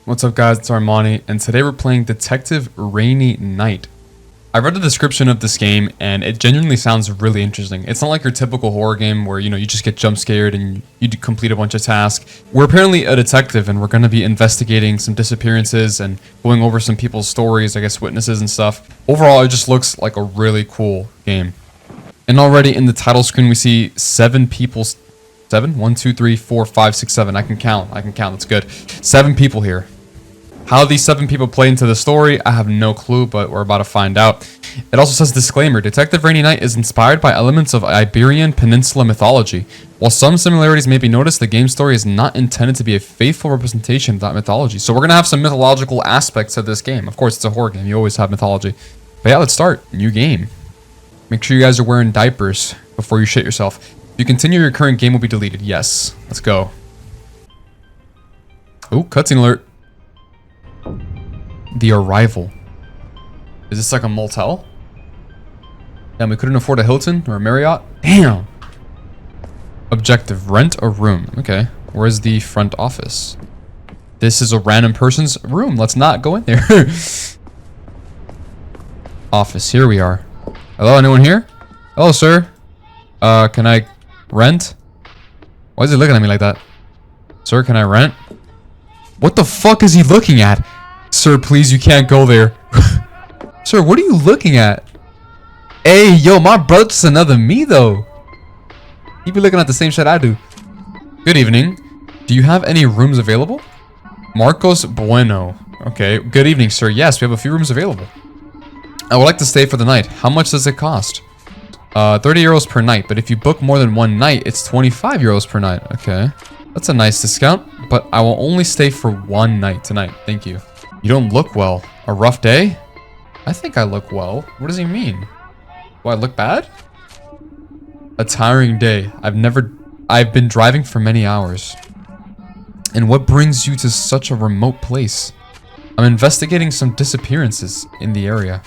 What's up guys, it's Armani, and today we're playing Detective Rainy Night. I read the description of this game and it genuinely sounds really interesting. It's not like your typical horror game where, you just get jump scared and you complete a bunch of tasks. We're apparently a detective and we're going to be investigating some disappearances and going over some people's stories, I guess witnesses and stuff. Overall, it just looks like a really cool game. And already in the title screen we see 7 people. 7? 1, 2, 3, 4, 5, 6, 7. I can count. That's good. 7 people here. How these 7 people play into the story, I have no clue, but we're about to find out. It also says, disclaimer, Detective Rainy Night is inspired by elements of Iberian Peninsula mythology. While some similarities may be noticed, the game story is not intended to be a faithful representation of that mythology. So we're going to have some mythological aspects of this game. Of course, it's a horror game. You always have mythology. But yeah, let's start. New game. Make sure you guys are wearing diapers before you shit yourself. If you continue, your current game will be deleted. Yes. Let's go. Oh, cutscene alert. The Arrival. Is this like a motel? Damn, we couldn't afford a Hilton or a Marriott? Damn. Objective, rent a room. Okay. Where's the front office? This is a random person's room. Let's not go in there. Office, here we are. Hello, anyone here? Hello, sir. Can I rent? Why is he looking at me like that? Sir, can I rent? What the fuck is he looking at? Sir, please, you can't go there. Sir, what are you looking at? Hey, yo, my brother's just another me, though. He be looking at the same shit I do. Good evening. Do you have any rooms available? Marcos Bueno. Okay, good evening, sir. Yes, we have a few rooms available. I would like to stay for the night. How much does it cost? 30 euros per night, but if you book more than one night, it's 25 euros per night. Okay, that's a nice discount, but I will only stay for one night tonight. Thank you. You don't look well. A rough day? I think I look well. What does he mean? Do I look bad? A tiring day. I've been driving for many hours. And what brings you to such a remote place? I'm investigating some disappearances in the area.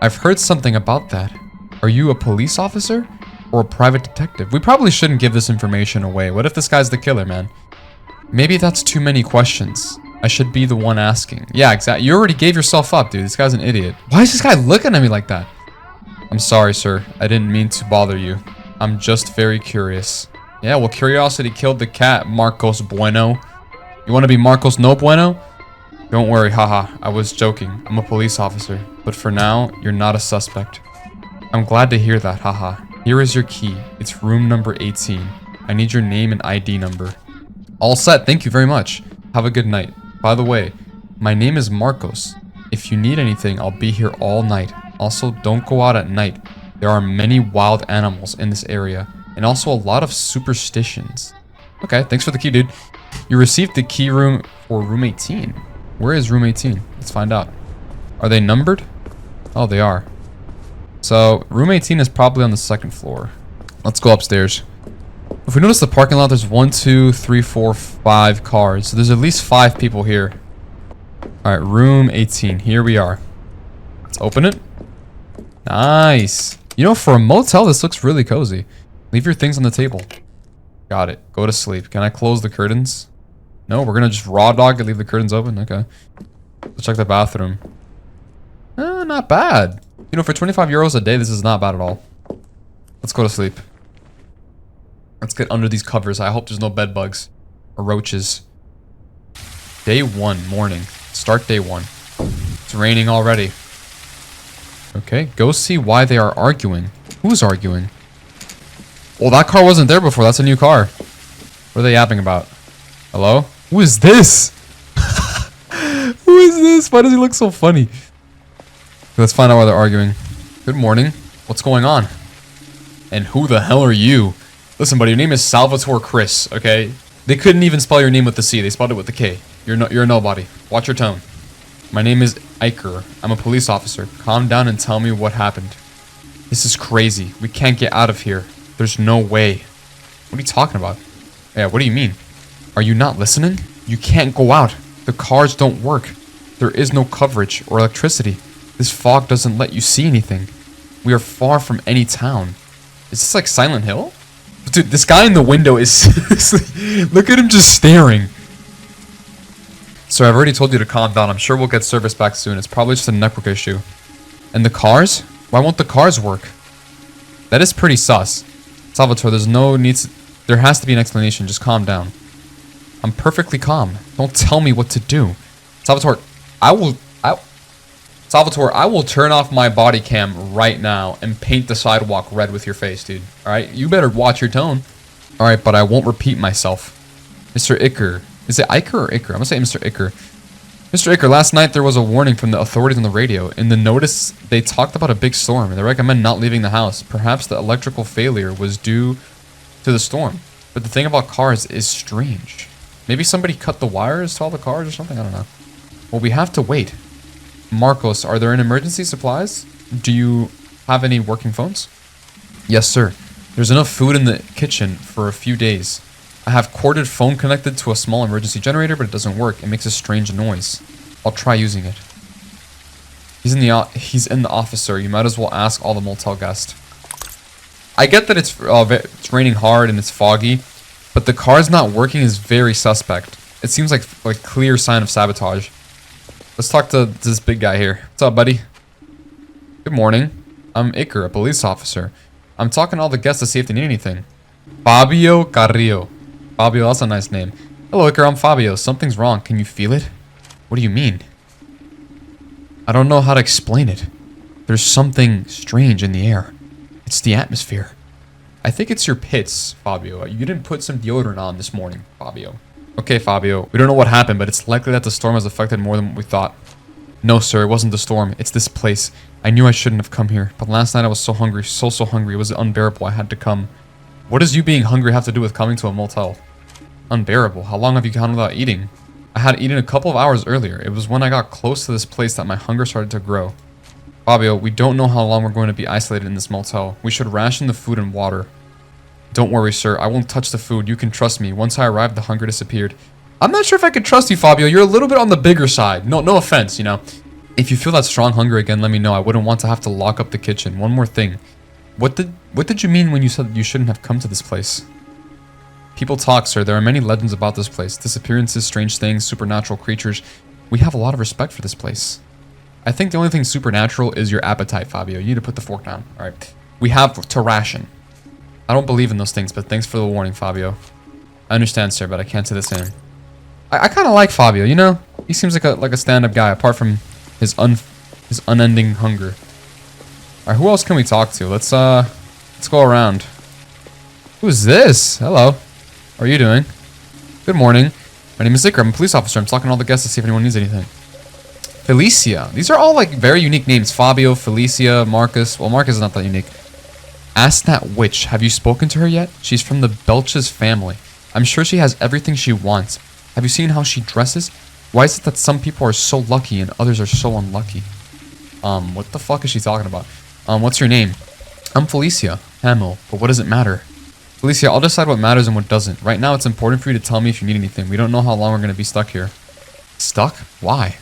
I've heard something about that. Are you a police officer or a private detective? We probably shouldn't give this information away. What if this guy's the killer, man? Maybe that's too many questions. I should be the one asking. Yeah, exactly. You already gave yourself up, dude. This guy's an idiot. Why is this guy looking at me like that? I'm sorry, sir. I didn't mean to bother you. I'm just very curious. Yeah, well, curiosity killed the cat, Marcos Bueno. You want to be Marcos No Bueno? Don't worry, haha. I was joking. I'm a police officer. But for now, you're not a suspect. I'm glad to hear that, haha. Here is your key. It's room number 18. I need your name and ID number. All set. Thank you very much. Have a good night. By the way, my name is Marcos. If you need anything, I'll be here all night. Also, don't go out at night. There are many wild animals in this area, and also a lot of superstitions. Okay, thanks for the key, dude. You received the key room for room 18. Where is room 18? Let's find out. Are they numbered? Oh, they are. So, room 18 is probably on the 2nd floor. Let's go upstairs. If we notice the parking lot, there's 1, 2, 3, 4, 5 cars. So there's at least 5 people here. Alright, room 18. Here we are. Let's open it. Nice. You know, for a motel, this looks really cozy. Leave your things on the table. Got it. Go to sleep. Can I close the curtains? No, we're gonna just raw dog and leave the curtains open? Okay. Let's check the bathroom. Not bad. You know, for 25 euros a day, this is not bad at all. Let's go to sleep. Let's get under these covers. I hope there's no bed bugs or roaches. Day 1, morning. Start day 1. It's raining already. Okay, go see why they are arguing. Who's arguing? Well, that car wasn't there before. That's a new car. What are they yapping about? Hello? Who is this? Who is this? Why does he look so funny? Let's find out why they're arguing. Good morning. What's going on? And who the hell are you? Listen, buddy, your name is Salvatore Chris, okay? They couldn't even spell your name with the C. They spelled it with the K. You're a nobody. Watch your tone. My name is Iker. I'm a police officer. Calm down and tell me what happened. This is crazy. We can't get out of here. There's no way. What are you talking about? Yeah, what do you mean? Are you not listening? You can't go out. The cars don't work. There is no coverage or electricity. This fog doesn't let you see anything. We are far from any town. Is this like Silent Hill? Dude, this guy in the window is seriously... Look at him just staring. Sir, I've already told you to calm down. I'm sure we'll get service back soon. It's probably just a network issue. And the cars? Why won't the cars work? That is pretty sus. Salvatore, there's no need to... There has to be an explanation. Just calm down. I'm perfectly calm. Don't tell me what to do. Salvatore, Salvatore, I will turn off my body cam right now and paint the sidewalk red with your face, dude. Alright? You better watch your tone. Alright, but I won't repeat myself. Mr. Icker. Is it Iker or Icker? I'm gonna say Mr. Icker. Mr. Icker, last night there was a warning from the authorities on the radio. In the notice, they talked about a big storm, and they recommend not leaving the house. Perhaps the electrical failure was due to the storm. But the thing about cars is strange. Maybe somebody cut the wires to all the cars or something? I don't know. Well, we have to wait. Marcos, are there any emergency supplies? Do you have any working phones? Yes, sir. There's enough food in the kitchen for a few days. I have corded phone connected to a small emergency generator, but it doesn't work. It makes a strange noise. I'll try using it. He's in the office, sir. You might as well ask all the motel guests. I get that it's raining hard and it's foggy, but the car's not working is very suspect. It seems like clear sign of sabotage. Let's talk to this big guy here. What's up, buddy? Good morning. I'm Iker, a police officer. I'm talking to all the guests to see if they need anything. Fabio Carrillo. Fabio, that's a nice name. Hello, Iker, I'm Fabio. Something's wrong. Can you feel it? What do you mean? I don't know how to explain it. There's something strange in the air. It's the atmosphere. I think it's your pits, Fabio. You didn't put some deodorant on this morning, Fabio. Okay, Fabio. We don't know what happened, but it's likely that the storm has affected more than what we thought. No, sir, it wasn't the storm. It's this place. I knew I shouldn't have come here, but last night I was so hungry, so hungry. It was unbearable. I had to come. What does you being hungry have to do with coming to a motel? Unbearable. How long have you gone without eating? I had eaten a couple of hours earlier. It was when I got close to this place that my hunger started to grow. Fabio, we don't know how long we're going to be isolated in this motel. We should ration the food and water. Don't worry, sir. I won't touch the food. You can trust me. Once I arrived, the hunger disappeared. I'm not sure if I could trust you, Fabio. You're a little bit on the bigger side. No offense, you know. If you feel that strong hunger again, let me know. I wouldn't want to have to lock up the kitchen. One more thing. What did you mean when you said you shouldn't have come to this place? People talk, sir. There are many legends about this place. Disappearances, strange things, supernatural creatures. We have a lot of respect for this place. I think the only thing supernatural is your appetite, Fabio. You need to put the fork down. Alright. We have to ration. I don't believe in those things, but thanks for the warning, Fabio. I understand, sir, but I can't say the same. I kind of like Fabio, you know? He seems like a stand-up guy, apart from his unending hunger. Alright, who else can we talk to? Let's go around. Who's this? Hello. How are you doing? Good morning. My name is Iker. I'm a police officer. I'm talking to all the guests to see if anyone needs anything. Felicia. These are all like very unique names. Fabio, Felicia, Marcus. Well, Marcus is not that unique. Ask that witch. Have you spoken to her yet? She's from the Belches family. I'm sure she has everything she wants. Have you seen how she dresses? Why is it that some people are so lucky and others are so unlucky? What the fuck is she talking about? What's your name? I'm Felicia Hamill, but what does it matter? Felicia, I'll decide what matters and what doesn't. Right now, it's important for you to tell me if you need anything. We don't know how long we're going to be stuck here. Stuck? Why?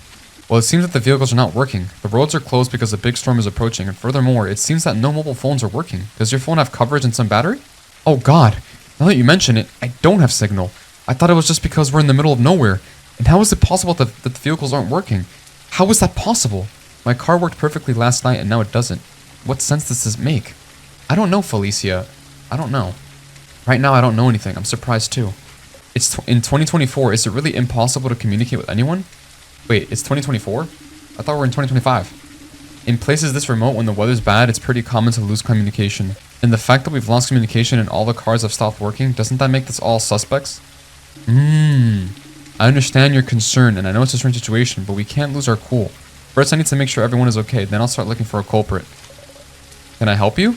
Well, it seems that the vehicles are not working. The roads are closed because a big storm is approaching, and furthermore, it seems that no mobile phones are working. Does your phone have coverage and some battery? Oh god, now that you mention it, I don't have signal. I thought it was just because we're in the middle of nowhere. And how is it possible that the vehicles aren't working? How is that possible? My car worked perfectly last night and now it doesn't. What sense does this make? I don't know, Felicia. I don't know. Right now, I don't know anything. I'm surprised too. It's in 2024. Is it really impossible to communicate with anyone? Wait, it's 2024? I thought we're in 2025. In places this remote, when the weather's bad, it's pretty common to lose communication. And the fact that we've lost communication and all the cars have stopped working, doesn't that make this all suspects? I understand your concern, and I know it's a strange situation, but we can't lose our cool. First, I need to make sure everyone is okay, then I'll start looking for a culprit. Can I help you?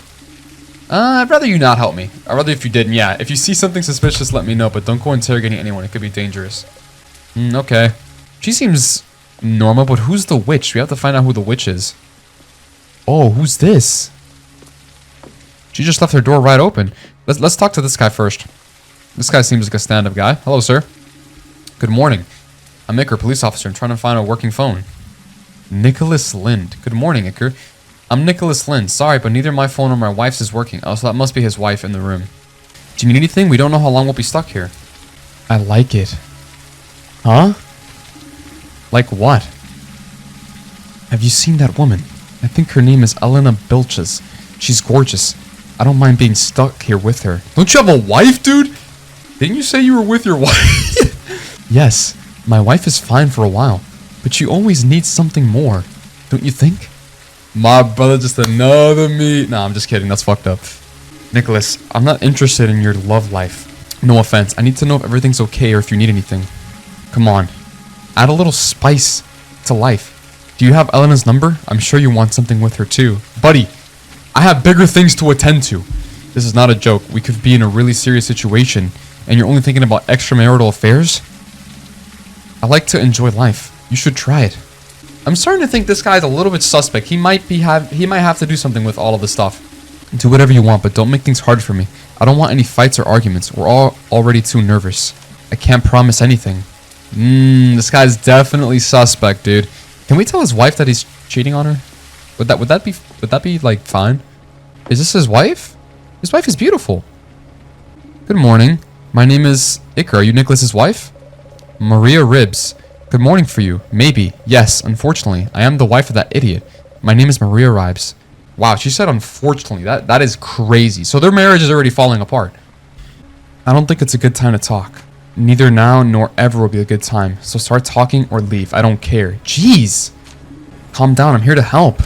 I'd rather you not help me. I'd rather if you didn't, yeah. If you see something suspicious, let me know, but don't go interrogating anyone. It could be dangerous. Okay. She seems normal, but who's the witch? We have to find out who the witch is. Oh, who's this? She just left her door right open. Let's talk to this guy first. This guy seems like a stand-up guy. Hello, sir. Good morning. I'm Iker, police officer. I'm trying to find a working phone. Nicholas Lind. Good morning, Iker. I'm Nicholas Lind. Sorry, but neither my phone or my wife's is working. Oh, so that must be his wife in the room. Do you need anything? We don't know how long we'll be stuck here. I like it. Huh? Like what? Have you seen that woman? I think her name is Elena Bilches. She's gorgeous. I don't mind being stuck here with her. Don't you have a wife, dude? Didn't you say you were with your wife? Yes, my wife is fine for a while, but she always needs something more. Don't you think? My brother, just another me. Nah, I'm just kidding. That's fucked up. Nicholas, I'm not interested in your love life. No offense. I need to know if everything's okay or if you need anything. Come on. Add a little spice to life. Do you have Elena's number? I'm sure you want something with her too. Buddy, I have bigger things to attend to. This is not a joke. We could be in a really serious situation, and you're only thinking about extramarital affairs? I like to enjoy life. You should try it. I'm starting to think this guy's a little bit suspect. He might have to do something with all of this stuff. Do whatever you want, but don't make things hard for me. I don't want any fights or arguments. We're all already too nervous. I can't promise anything. This guy's definitely suspect, dude. Can we tell his wife that he's cheating on her? Would that be like fine? Is this his wife? His wife is beautiful. Good morning. My name is Iker. Are you Nicholas's wife? Maria Ribs. Good morning for you. Maybe. Yes, unfortunately. I am the wife of that idiot. My name is Maria Ribes. Wow, she said unfortunately. That is crazy. So their marriage is already falling apart. I don't think it's a good time to talk. Neither now nor ever will be a good time. So start talking or leave. I don't care. Jeez. Calm down. I'm here to help.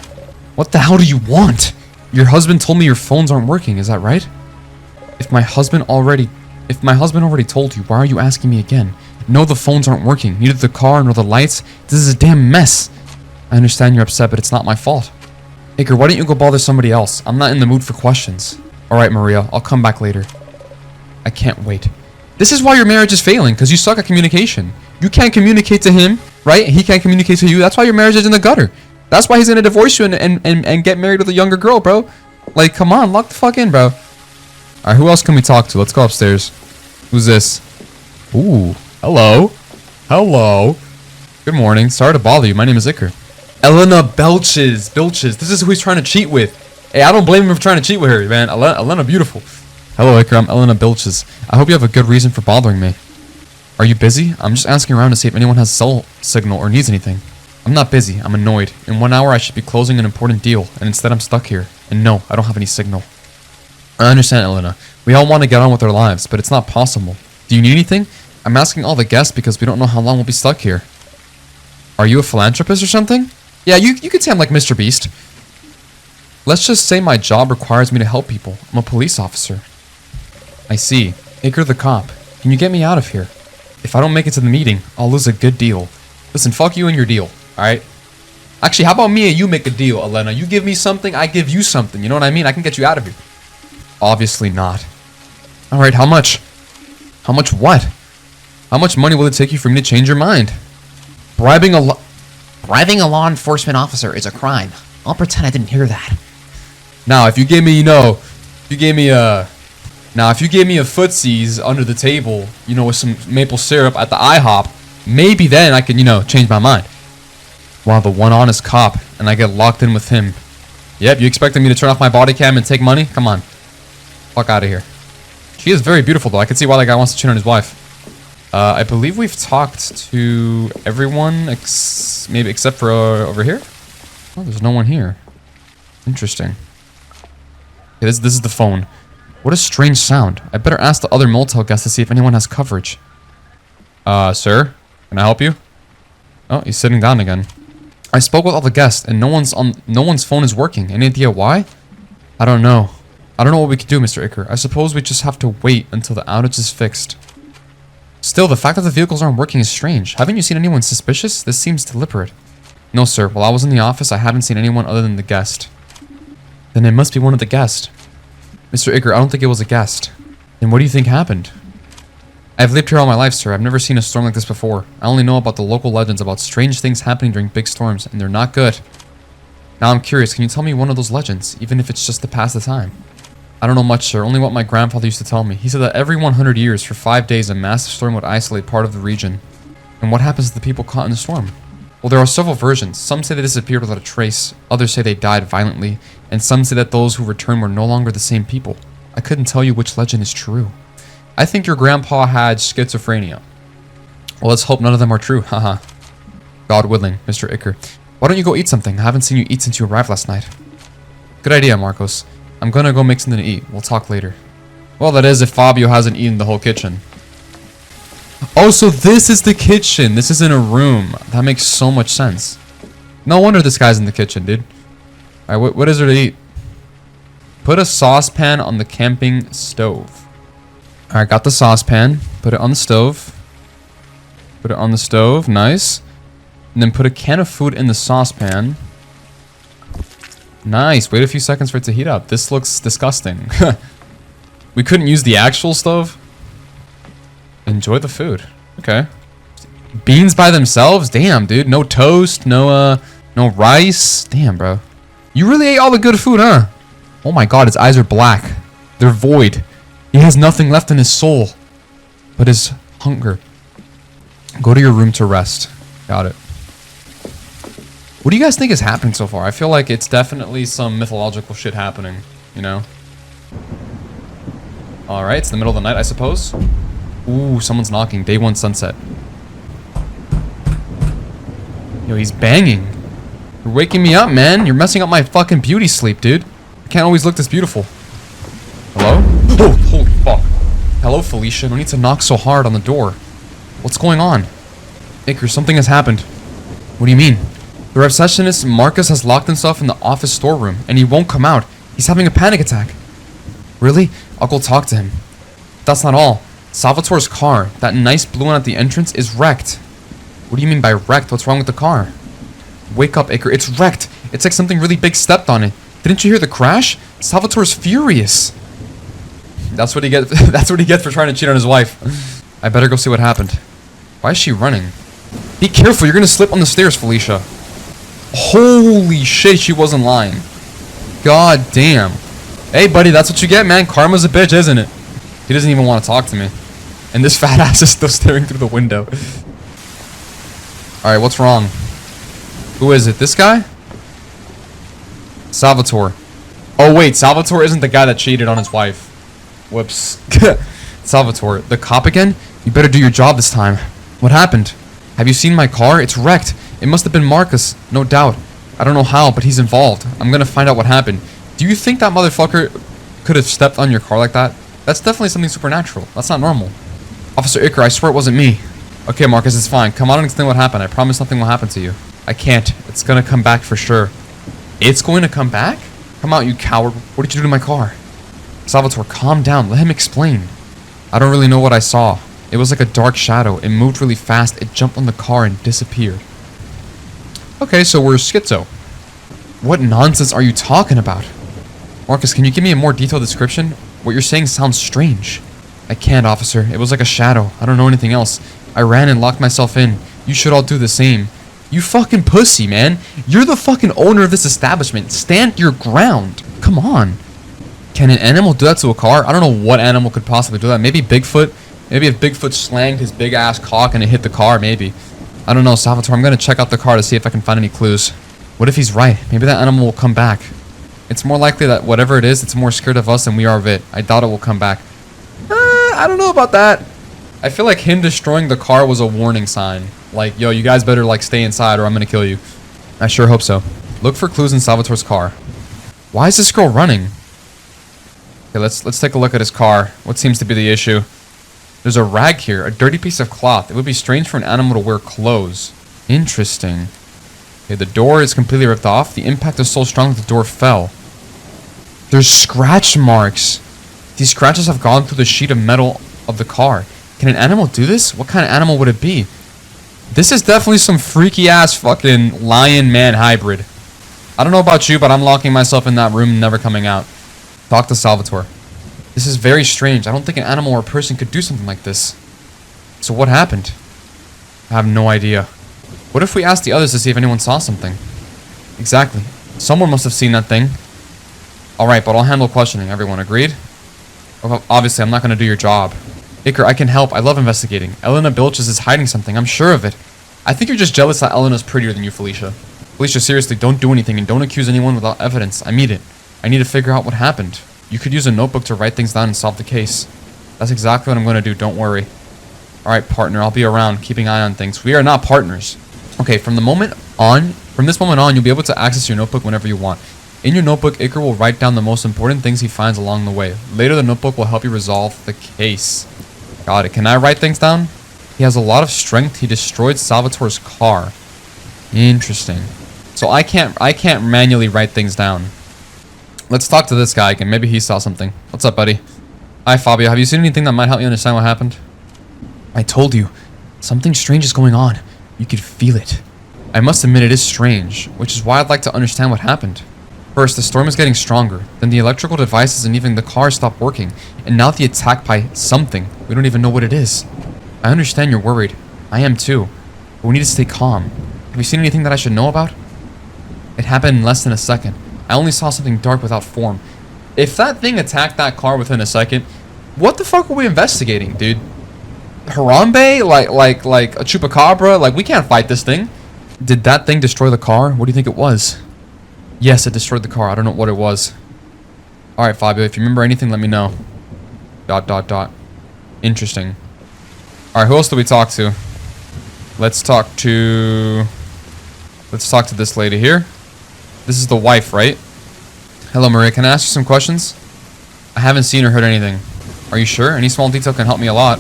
What the hell do you want? Your husband told me your phones aren't working. Is that right? If my husband already told you, why are you asking me again? No, the phones aren't working. Neither the car nor the lights. This is a damn mess. I understand you're upset, but it's not my fault. Iker, why don't you go bother somebody else? I'm not in the mood for questions. Alright, Maria. I'll come back later. I can't wait. This is why your marriage is failing, because you suck at communication. You can't communicate to him, right? He can't communicate to you. That's why your marriage is in the gutter. That's why he's gonna divorce you and get married with a younger girl, bro. Like, come on, lock the fuck in, bro. Alright, who else can we talk to? Let's go upstairs. Who's this? Ooh, hello. Hello. Good morning. Sorry to bother you. My name is Iker. Elena Bilches. This is who he's trying to cheat with. Hey, I don't blame him for trying to cheat with her, man. Elena beautiful. Hello, Iker. I'm Elena Bilches. I hope you have a good reason for bothering me. Are you busy? I'm just asking around to see if anyone has cell signal or needs anything. I'm not busy. I'm annoyed. In 1 hour, I should be closing an important deal, and instead I'm stuck here. And no, I don't have any signal. I understand, Elena. We all want to get on with our lives, but it's not possible. Do you need anything? I'm asking all the guests because we don't know how long we'll be stuck here. Are you a philanthropist or something? Yeah, you could say I'm like Mr. Beast. Let's just say my job requires me to help people. I'm a police officer. I see. Iker the cop. Can you get me out of here? If I don't make it to the meeting, I'll lose a good deal. Listen, fuck you and your deal, alright? Actually, how about me and you make a deal, Elena? You give me something, I give you something. You know what I mean? I can get you out of here. Obviously not. Alright, how much? How much what? How much money will it take you for me to change your mind? Bribing a law enforcement officer is a crime. I'll pretend I didn't hear that. Now, if you gave me, if you gave me a footsies under the table, with some maple syrup at the IHOP, maybe then I can, change my mind. Wow, the one honest cop, and I get locked in with him. Yep, you expecting me to turn off my body cam and take money? Come on. Fuck out of here. She is very beautiful, though. I can see why that guy wants to cheat on his wife. I believe we've talked to everyone, maybe except for over here. Oh, there's no one here. Interesting. Okay, this is the phone. What a strange sound. I better ask the other motel guests to see if anyone has coverage. Sir? Can I help you? Oh, he's sitting down again. I spoke with all the guests, and no one's phone is working. Any idea why? I don't know. I don't know what we can do, Mr. Iker. I suppose we just have to wait until the outage is fixed. Still, the fact that the vehicles aren't working is strange. Haven't you seen anyone suspicious? This seems deliberate. No, sir. While I was in the office, I haven't seen anyone other than the guest. Then it must be one of the guests. Mr. Iker, I don't think it was a guest. Then what do you think happened? I've lived here all my life, sir. I've never seen a storm like this before. I only know about the local legends about strange things happening during big storms, and they're not good. Now I'm curious, can you tell me one of those legends, even if it's just to pass the time? I don't know much, sir. Only what my grandfather used to tell me. He said that every 100 years, for 5 days, a massive storm would isolate part of the region. And what happens to the people caught in the storm? Well, there are several versions. Some say they disappeared without a trace. Others say they died violently. And some say that those who returned were no longer the same people. I couldn't tell you which legend is true. I think your grandpa had schizophrenia. Well, let's hope none of them are true, haha. God willing, Mr. Iker. Why don't you go eat something? I haven't seen you eat since you arrived last night. Good idea, Marcos. I'm gonna go make something to eat. We'll talk later. Well, that is if Fabio hasn't eaten the whole kitchen. Oh, so this is the kitchen. This is in a room. That makes so much sense. No wonder this guy's in the kitchen, dude. Alright, what is there to eat? Put a saucepan on the camping stove. Alright, got the saucepan. Put it on the stove. Put it on the stove. Nice. And then put a can of food in the saucepan. Nice. Wait a few seconds for it to heat up. This looks disgusting. We couldn't use the actual stove? Enjoy the food. Okay. Beans by themselves? Damn, dude. No toast. No rice. Damn, bro. You really ate all the good food, huh? Oh my god, his eyes are black. They're void. He has nothing left in his soul but his hunger. Go to your room to rest. Got it. What do you guys think is happening so far? I feel like it's definitely some mythological shit happening, you know? Alright, it's the middle of the night, I suppose. Ooh, someone's knocking. Day 1 sunset. Yo, he's banging. You're waking me up, man. You're messing up my fucking beauty sleep, dude. I can't always look this beautiful. Hello? Oh, holy fuck. Hello, Felicia. No need to knock so hard on the door. What's going on? Iker, something has happened. What do you mean? The receptionist, Marcus, has locked himself in the office storeroom, and he won't come out. He's having a panic attack. Really? I'll go talk to him. That's not all. Salvatore's car, that nice blue one at the entrance, is wrecked. What do you mean by wrecked? What's wrong with the car? Wake up, Iker. It's wrecked. It's like something really big stepped on it. Didn't you hear the crash? Salvatore's furious. That's what he gets. That's what he gets for trying to cheat on his wife. I better go see what happened. Why is she running? Be careful. You're gonna slip on the stairs, Felicia. Holy shit, she wasn't lying. God damn. Hey, buddy, that's what you get, man. Karma's a bitch, isn't it? He doesn't even want to talk to me. And this fat ass is still staring through the window. Alright, what's wrong? Who is it? This guy? Salvatore. Oh, wait. Salvatore isn't the guy that cheated on his wife. Whoops. Salvatore. The cop again? You better do your job this time. What happened? Have you seen my car? It's wrecked. It must have been Marcus. No doubt. I don't know how, but he's involved. I'm gonna find out what happened. Do you think that motherfucker could have stepped on your car like that? That's definitely something supernatural. That's not normal. Officer Iker, I swear it wasn't me. Okay, Marcus, it's fine. Come on and explain what happened. I promise nothing will happen to you. I can't. It's gonna come back for sure. It's going to come back? Come out, you coward. What did you do to my car? Salvatore, calm down. Let him explain. I don't really know what I saw. It was like a dark shadow. It moved really fast. It jumped on the car and disappeared. Okay, so we're schizo. What nonsense are you talking about? Marcus, can you give me a more detailed description? What you're saying sounds strange. I can't, officer. It was like a shadow. I don't know anything else. I ran and locked myself in. You should all do the same. You fucking pussy, man. You're the fucking owner of this establishment. Stand your ground. Come on. Can an animal do that to a car? I don't know what animal could possibly do that. Maybe Bigfoot. Maybe if Bigfoot slanged his big ass cock and it hit the car, maybe. I don't know, Salvatore. I'm gonna check out the car to see if I can find any clues. What if he's right? Maybe that animal will come back. It's more likely that whatever it is, it's more scared of us than we are of it. I doubt it will come back. I don't know about that. I feel like him destroying the car was a warning sign. Like, yo, you guys better like stay inside or I'm gonna kill you. I sure hope so. Look for clues in Salvatore's car. Why is this girl running? Okay, let's take a look at his car. What seems to be the issue? There's a rag here, a dirty piece of cloth. It would be strange for an animal to wear clothes. Interesting. Okay, the door is completely ripped off. The impact is so strong that the door fell. There's scratch marks. These scratches have gone through the sheet of metal of the car. Can an animal do this? What kind of animal would it be? This is definitely some freaky ass fucking lion-man hybrid. I don't know about you, but I'm locking myself in that room and never coming out. Talk to Salvatore. This is very strange. I don't think an animal or a person could do something like this. So what happened? I have no idea. What if we ask the others to see if anyone saw something? Exactly. Someone must have seen that thing. Alright, but I'll handle questioning. Everyone agreed? Obviously, I'm not going to do your job. Iker, I can help. I love investigating. Elena Bilches is hiding something. I'm sure of it. I think you're just jealous that Elena's prettier than you, Felicia. Felicia, seriously, don't do anything and don't accuse anyone without evidence. I mean it. I need to figure out what happened. You could use a notebook to write things down and solve the case. That's exactly what I'm going to do. Don't worry. Alright, partner. I'll be around, keeping an eye on things. We are not partners. Okay, from this moment on, you'll be able to access your notebook whenever you want. In your notebook, Iker will write down the most important things he finds along the way. Later, the notebook will help you resolve the case. Got it. Can I write things down? He has a lot of strength. He destroyed Salvatore's car. Interesting. So I can't manually write things down. Let's talk to this guy again. Maybe he saw something. What's up, buddy? Hi, Fabio. Have you seen anything that might help me understand what happened? I told you. Something strange is going on. You could feel it. I must admit it is strange, which is why I'd like to understand what happened. First, the storm is getting stronger. Then the electrical devices and even the car stopped working. And now the attack by something. We don't even know what it is. I understand you're worried. I am too. But we need to stay calm. Have you seen anything that I should know about? It happened in less than a second. I only saw something dark without form. If that thing attacked that car within a second, what the fuck are we investigating, dude? Harambe? Like a chupacabra? Like, we can't fight this thing. Did that thing destroy the car? What do you think it was? Yes, it destroyed the car. I don't know what it was. Alright, Fabio, if you remember anything, let me know. ... Interesting. Alright, who else do we talk to? Let's talk to this lady here. This is the wife, right? Hello, Maria. Can I ask you some questions? I haven't seen or heard anything. Are you sure? Any small detail can help me a lot.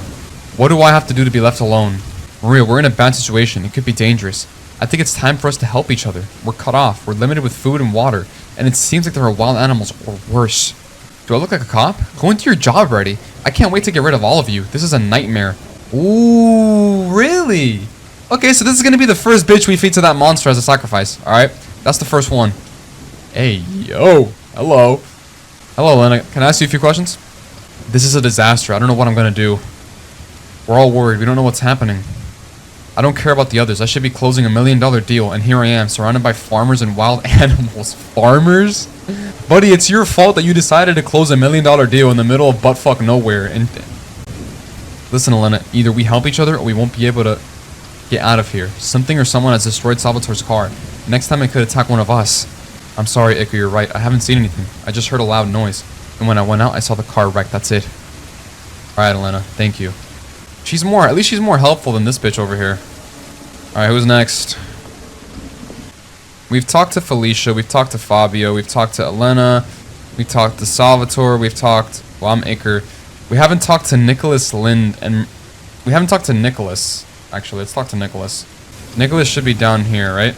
What do I have to do to be left alone? Maria, we're in a bad situation. It could be dangerous. I think it's time for us to help each other. We're cut off. We're limited with food and water. And it seems like there are wild animals or worse. Do I look like a cop? Go into your job already. I can't wait to get rid of all of you. This is a nightmare. Ooh, really? Okay, so this is going to be the first bitch we feed to that monster as a sacrifice. Alright, that's the first one. Hey, yo. Hello. Hello, Lena. Can I ask you a few questions? This is a disaster. I don't know what I'm going to do. We're all worried. We don't know what's happening. I don't care about the others. I should be closing $1 million deal, and here I am, surrounded by farmers and wild animals. Farmers? Buddy, it's your fault that you decided to close $1 million deal in the middle of buttfuck nowhere. And listen, Elena, either we help each other or we won't be able to get out of here. Something or someone has destroyed Salvatore's car. Next time it could attack one of us. I'm sorry, Iker, you're right. I haven't seen anything. I just heard a loud noise. And when I went out, I saw the car wrecked. That's it. Alright, Elena. Thank you. At least she's more helpful than this bitch over here. Alright, who's next? We've talked to Felicia. We've talked to Fabio. We've talked to Elena. We talked to Salvatore. We've talked... Well, I'm Iker. We haven't talked to Nicholas Lind. And we haven't talked to Nicholas. Actually, let's talk to Nicholas. Nicholas should be down here, right?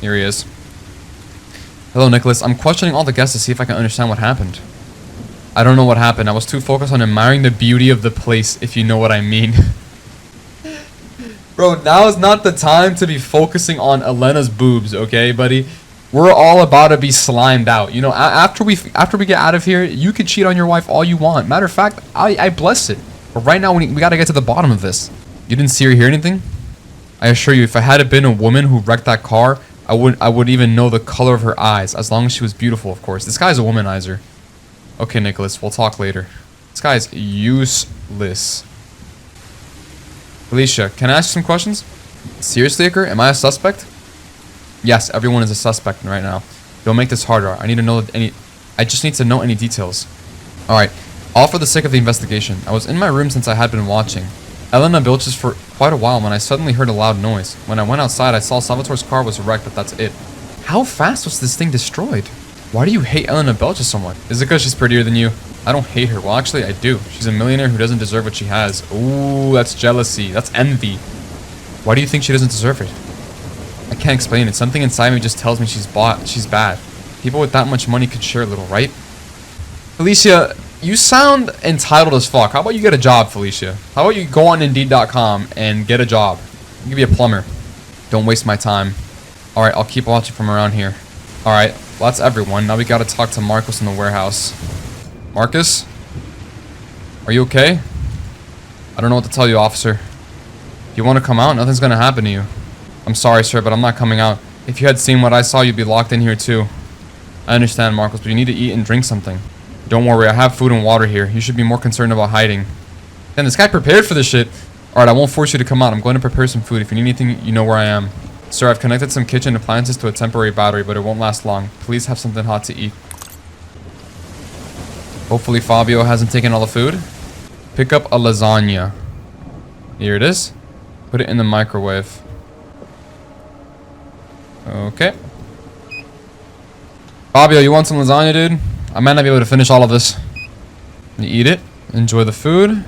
Here he is. Hello, Nicholas. I'm questioning all the guests to see if I can understand what happened. I don't know what happened. I was too focused on admiring the beauty of the place, if you know what I mean. Bro, now is not the time to be focusing on Elena's boobs, okay, buddy? We're all about to be slimed out. You know, after we get out of here, you can cheat on your wife all you want. Matter of fact, I bless it. But right now, we got to get to the bottom of this. You didn't see or hear anything? I assure you, if I had been a woman who wrecked that car, I would even know the color of her eyes, as long as she was beautiful, of course. This guy's a womanizer. Okay, Nicholas, we'll talk later. This guy's useless. Felicia, can I ask you some questions? Seriously, Iker? Am I a suspect? Yes, everyone is a suspect right now. Don't make this harder. I just need to know any details. Alright, all for the sake of the investigation. I was in my room since I had been watching. Elena bilges for quite a while when I suddenly heard a loud noise. When I went outside, I saw Salvatore's car was wrecked, but that's it. How fast was this thing destroyed? Why do you hate Elena Belches so much? Is it because she's prettier than you? I don't hate her. Well, actually, I do. She's a millionaire who doesn't deserve what she has. Ooh, that's jealousy. That's envy. Why do you think she doesn't deserve it? I can't explain it. Something inside me just tells me she's bad. People with that much money could share a little, right? Felicia, you sound entitled as fuck. How about you get a job, Felicia? How about you go on Indeed.com and get a job? You can be a plumber. Don't waste my time. Alright, I'll keep watching from around here. Alright, well, that's everyone. Now we gotta talk to Marcos in the warehouse. Marcus? Are you okay? I don't know what to tell you, officer. If you want to come out, nothing's gonna happen to you. I'm sorry, sir, but I'm not coming out. If you had seen what I saw, you'd be locked in here too. I understand, Marcos, but you need to eat and drink something. Don't worry, I have food and water here. You should be more concerned about hiding. Damn, this guy prepared for this shit. Alright, I won't force you to come out. I'm going to prepare some food. If you need anything, you know where I am. Sir, I've connected some kitchen appliances to a temporary battery, but it won't last long. Please have something hot to eat. Hopefully Fabio hasn't taken all the food. Pick up a lasagna. Here it is. Put it in the microwave. Okay. Fabio, you want some lasagna, dude? I might not be able to finish all of this. You eat it. Enjoy the food.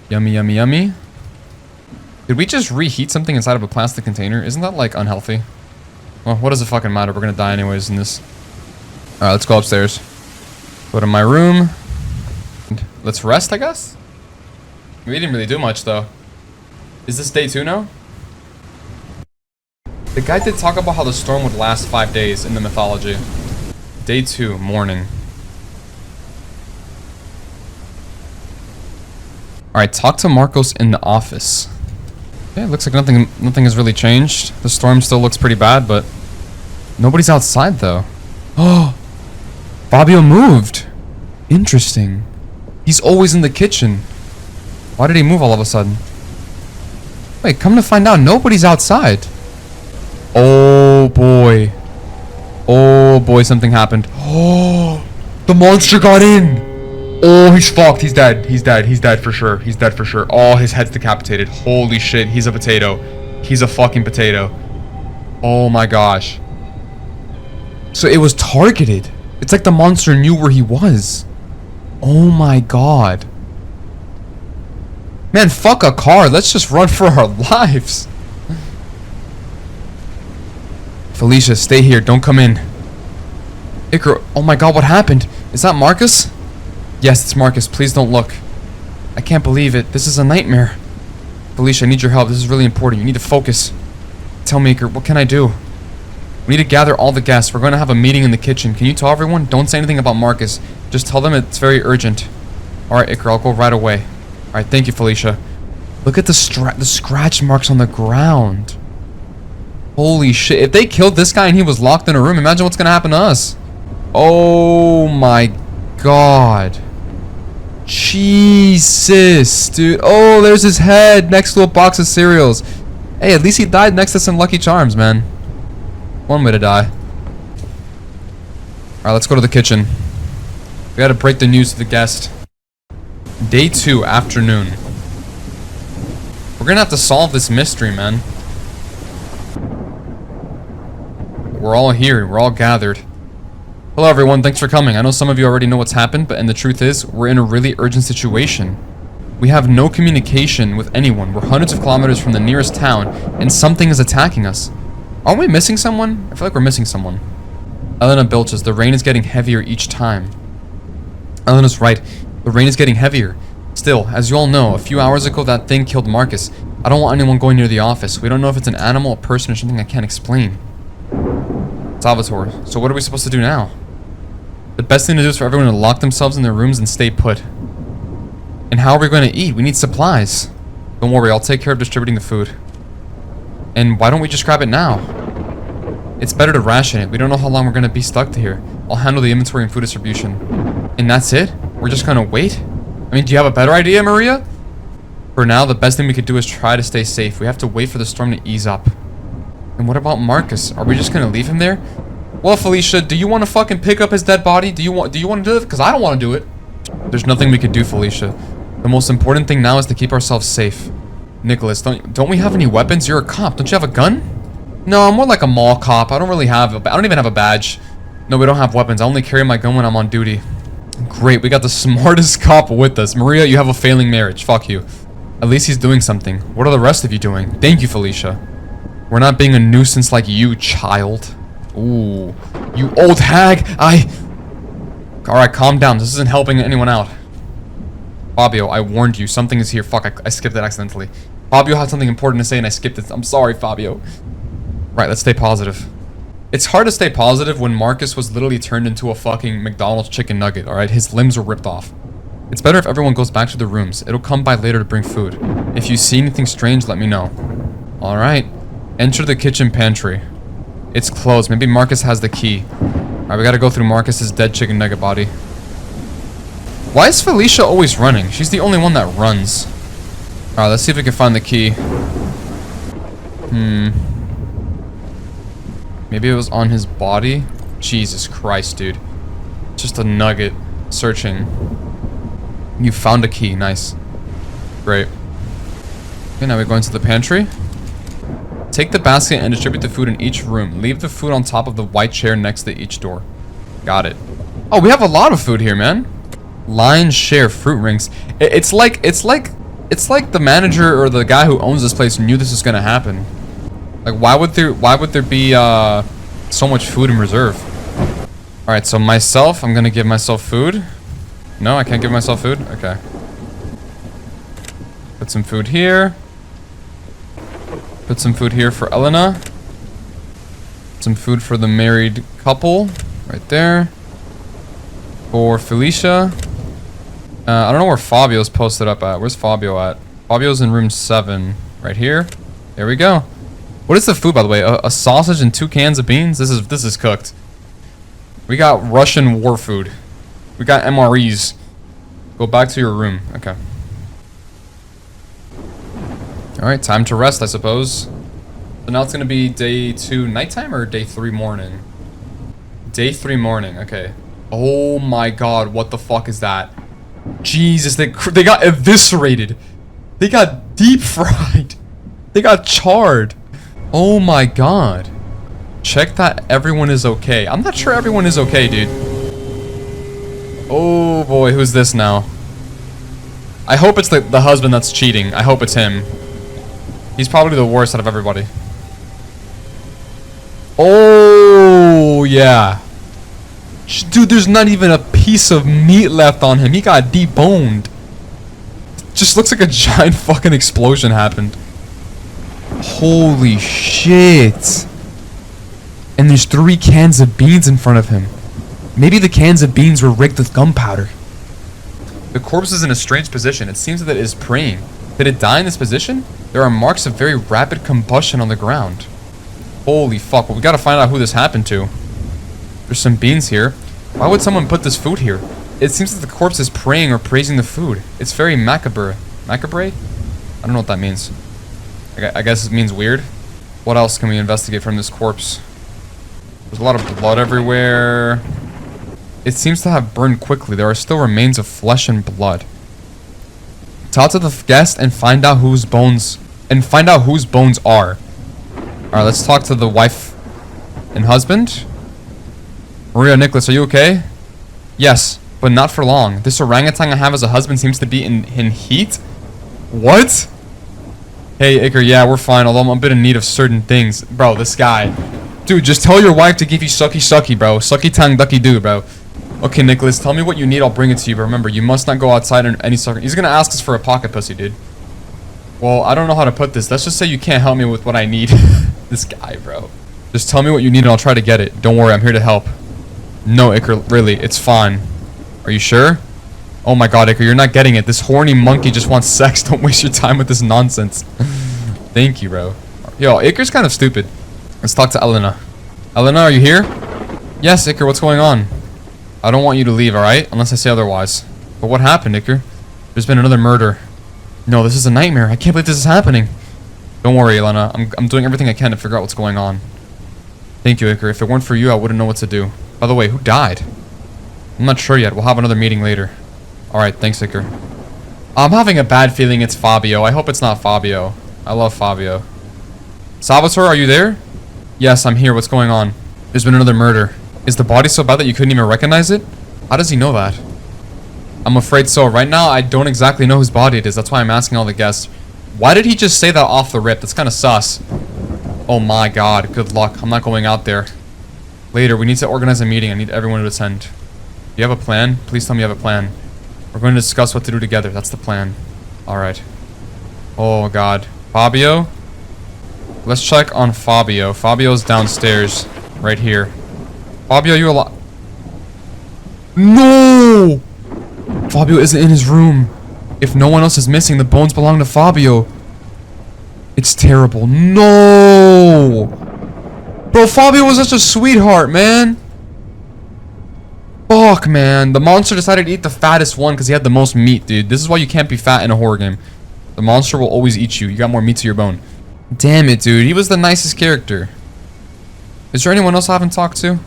Yummy, yummy, yummy. Did we just reheat something inside of a plastic container? Isn't that, like, unhealthy? Well, what does it fucking matter? We're gonna die anyways in this. Alright, let's go upstairs. Go to my room. Let's rest, I guess? We didn't really do much, though. Is this day 2 now? The guy did talk about how the storm would last 5 days in the mythology. Day 2, morning. Alright, talk to Marcos in the office. Yeah, it looks like nothing has really changed. The storm still looks pretty bad, but nobody's outside though. Oh, Fabio moved. Interesting. He's always in the kitchen. Why did he move all of a sudden? Wait, come to find out, nobody's outside. Oh boy. Oh boy, something happened. Oh, the monster got in. Oh, he's fucked. He's dead. He's dead. He's dead for sure. He's dead for sure. Oh, his head's decapitated. Holy shit. He's a potato. He's a fucking potato. Oh my gosh. So it was targeted. It's like the monster knew where he was. Oh my god. Man, fuck a car. Let's just run for our lives. Felicia, stay here. Don't come in. Icar, oh my god, what happened? Is that Marcus? Yes, it's Marcus. Please don't look. I can't believe it. This is a nightmare. Felicia, I need your help. This is really important. You need to focus. Tell me, Icar, what can I do? We need to gather all the guests. We're going to have a meeting in the kitchen. Can you tell everyone? Don't say anything about Marcus. Just tell them it's very urgent. Alright, Icar, I'll go right away. Alright, thank you, Felicia. Look at the scratch marks on the ground. Holy shit. If they killed this guy and he was locked in a room, imagine what's going to happen to us. Oh my god. Jesus, dude. Oh, there's his head next to a box of cereals. Hey, at least he died next to some Lucky Charms, man. One way to die. Alright, let's go to the kitchen. We gotta break the news to the guest. Day 2, afternoon. We're gonna have to solve this mystery, man. We're all here. We're all gathered. Hello, everyone. Thanks for coming. I know some of you already know what's happened, and the truth is, we're in a really urgent situation. We have no communication with anyone. We're hundreds of kilometers from the nearest town, and something is attacking us. Aren't we missing someone? I feel like we're missing someone. Elena belches. The rain is getting heavier each time. Elena's right. The rain is getting heavier. Still, as you all know, a few hours ago that thing killed Marcus. I don't want anyone going near the office. We don't know if it's an animal, a person, or something I can't explain. Salvatore, so what are we supposed to do now? The best thing to do is for everyone to lock themselves in their rooms and stay put. And how are we going to eat? We need supplies. Don't worry, I'll take care of distributing the food. And why don't we just grab it now? It's better to ration it. We don't know how long we're going to be stuck here. I'll handle the inventory and food distribution. And that's it? We're just going to wait? I mean, do you have a better idea, Maria? For now, the best thing we could do is try to stay safe. We have to wait for the storm to ease up. And what about Marcus? Are we just going to leave him there? Well, Felicia, do you want to fucking pick up his dead body? Do you want to do it? Because I don't want to do it. There's nothing we could do, Felicia. The most important thing now is to keep ourselves safe. Nicholas, don't we have any weapons? You're a cop. Don't you have a gun? No, I'm more like a mall cop. I don't even have a badge. No, we don't have weapons. I only carry my gun when I'm on duty. Great, we got the smartest cop with us. Maria, you have a failing marriage. Fuck you. At least he's doing something. What are the rest of you doing? Thank you, Felicia. We're not being a nuisance like you, child. Ooh. You old hag! Alright, calm down. This isn't helping anyone out. Fabio, I warned you. Something is here. Fuck, I skipped it accidentally. Fabio had something important to say and I skipped it. I'm sorry, Fabio. Right, let's stay positive. It's hard to stay positive when Marcus was literally turned into a fucking McDonald's chicken nugget, alright? His limbs were ripped off. It's better if everyone goes back to their rooms. It'll come by later to bring food. If you see anything strange, let me know. Alright. Enter the kitchen pantry. It's closed. Maybe Marcus has the key. Alright, we gotta go through Marcus's dead chicken nugget body. Why is Felicia always running? She's the only one that runs. Alright, let's see if we can find the key. Maybe it was on his body? Jesus Christ, dude. Just a nugget. Searching. You found a key. Nice. Great. Okay, now we go into the pantry. Take the basket and distribute the food in each room. Leave the food on top of the white chair next to each door. Got it. Oh, we have a lot of food here, man. Lion's share fruit rings. It's like the manager or the guy who owns this place knew this was gonna happen. Like, why would there be so much food in reserve? All right, so myself, I'm gonna give myself food. No, I can't give myself food. Okay. Put some food here. Put some food here for Elena. Some food for the married couple, right there. For Felicia. I don't know where Fabio's posted up at. Where's Fabio at? Fabio's in room 7, right here. There we go. What is the food, by the way? A sausage and 2 cans of beans. This is cooked. We got Russian war food. We got MREs. Go back to your room. Okay. Alright, time to rest, I suppose. So now it's going to be day 2 nighttime or day 3 morning? Day 3 morning, okay. Oh my god, what the fuck is that? Jesus, they got eviscerated. They got deep fried. They got charred. Oh my god. Check that everyone is okay. I'm not sure everyone is okay, dude. Oh boy, who's this now? I hope it's the husband that's cheating. I hope it's him. He's probably the worst out of everybody. Oh, yeah. Dude, there's not even a piece of meat left on him. He got deboned. Just looks like a giant fucking explosion happened. Holy shit. And there's 3 cans of beans in front of him. Maybe the cans of beans were rigged with gunpowder. The corpse is in a strange position. It seems that it is praying. Did it die in this position? There are marks of very rapid combustion on the ground. Holy fuck. Well, we gotta find out who this happened to. There's some beans here. Why would someone put this food here? It seems that the corpse is praying or praising the food. It's very macabre. Macabre? I don't know what that means. I guess it means weird. What else can we investigate from this corpse? There's a lot of blood everywhere. It seems to have burned quickly. There are still remains of flesh and blood. Talk to the guest and find out whose bones are. Alright, let's talk to the wife and husband. Maria, Nicholas, are you okay? Yes, but not for long. This orangutan I have as a husband seems to be in heat. What? Hey, Iker, yeah, we're fine, although I'm a bit in need of certain things. Bro, this guy. Dude, just tell your wife to give you sucky sucky, bro. Sucky tang ducky do, bro. Okay, Nicholas, tell me what you need, I'll bring it to you, but remember, you must not go outside in any sucker. He's gonna ask us for a pocket pussy, dude. Well, I don't know how to put this. Let's just say you can't help me with what I need. This guy, bro. Just tell me what you need and I'll try to get it. Don't worry, I'm here to help. No, Iker, really, it's fine. Are you sure? Oh my god, Iker, you're not getting it. This horny monkey just wants sex. Don't waste your time with this nonsense. Thank you, bro. Yo, Iker's kind of stupid. Let's talk to Elena. Elena, are you here? Yes, Iker, what's going on? I don't want you to leave, alright? Unless I say otherwise. But what happened, Iker? There's been another murder. No, this is a nightmare. I can't believe this is happening. Don't worry, Elena. I'm doing everything I can to figure out what's going on. Thank you, Iker. If it weren't for you, I wouldn't know what to do. By the way, who died? I'm not sure yet. We'll have another meeting later. Alright, thanks, Iker. I'm having a bad feeling it's Fabio. I hope it's not Fabio. I love Fabio. Salvatore, are you there? Yes, I'm here. What's going on? There's been another murder. Is the body so bad that you couldn't even recognize it? How does he know that? I'm afraid so. Right now, I don't exactly know whose body it is. That's why I'm asking all the guests. Why did he just say that off the rip? That's kind of sus. Oh my god. Good luck. I'm not going out there. Later, we need to organize a meeting. I need everyone to attend. Do you have a plan? Please tell me you have a plan. We're going to discuss what to do together. That's the plan. Alright. Oh god. Fabio? Let's check on Fabio. Fabio's downstairs. Right here. Fabio, you alive? No! Fabio isn't in his room. If no one else is missing, the bones belong to Fabio. It's terrible. No! Bro, Fabio was such a sweetheart, man. Fuck, man. The monster decided to eat the fattest one because he had the most meat, dude. This is why you can't be fat in a horror game. The monster will always eat you. You got more meat to your bone. Damn it, dude. He was the nicest character. Is there anyone else I haven't talked to?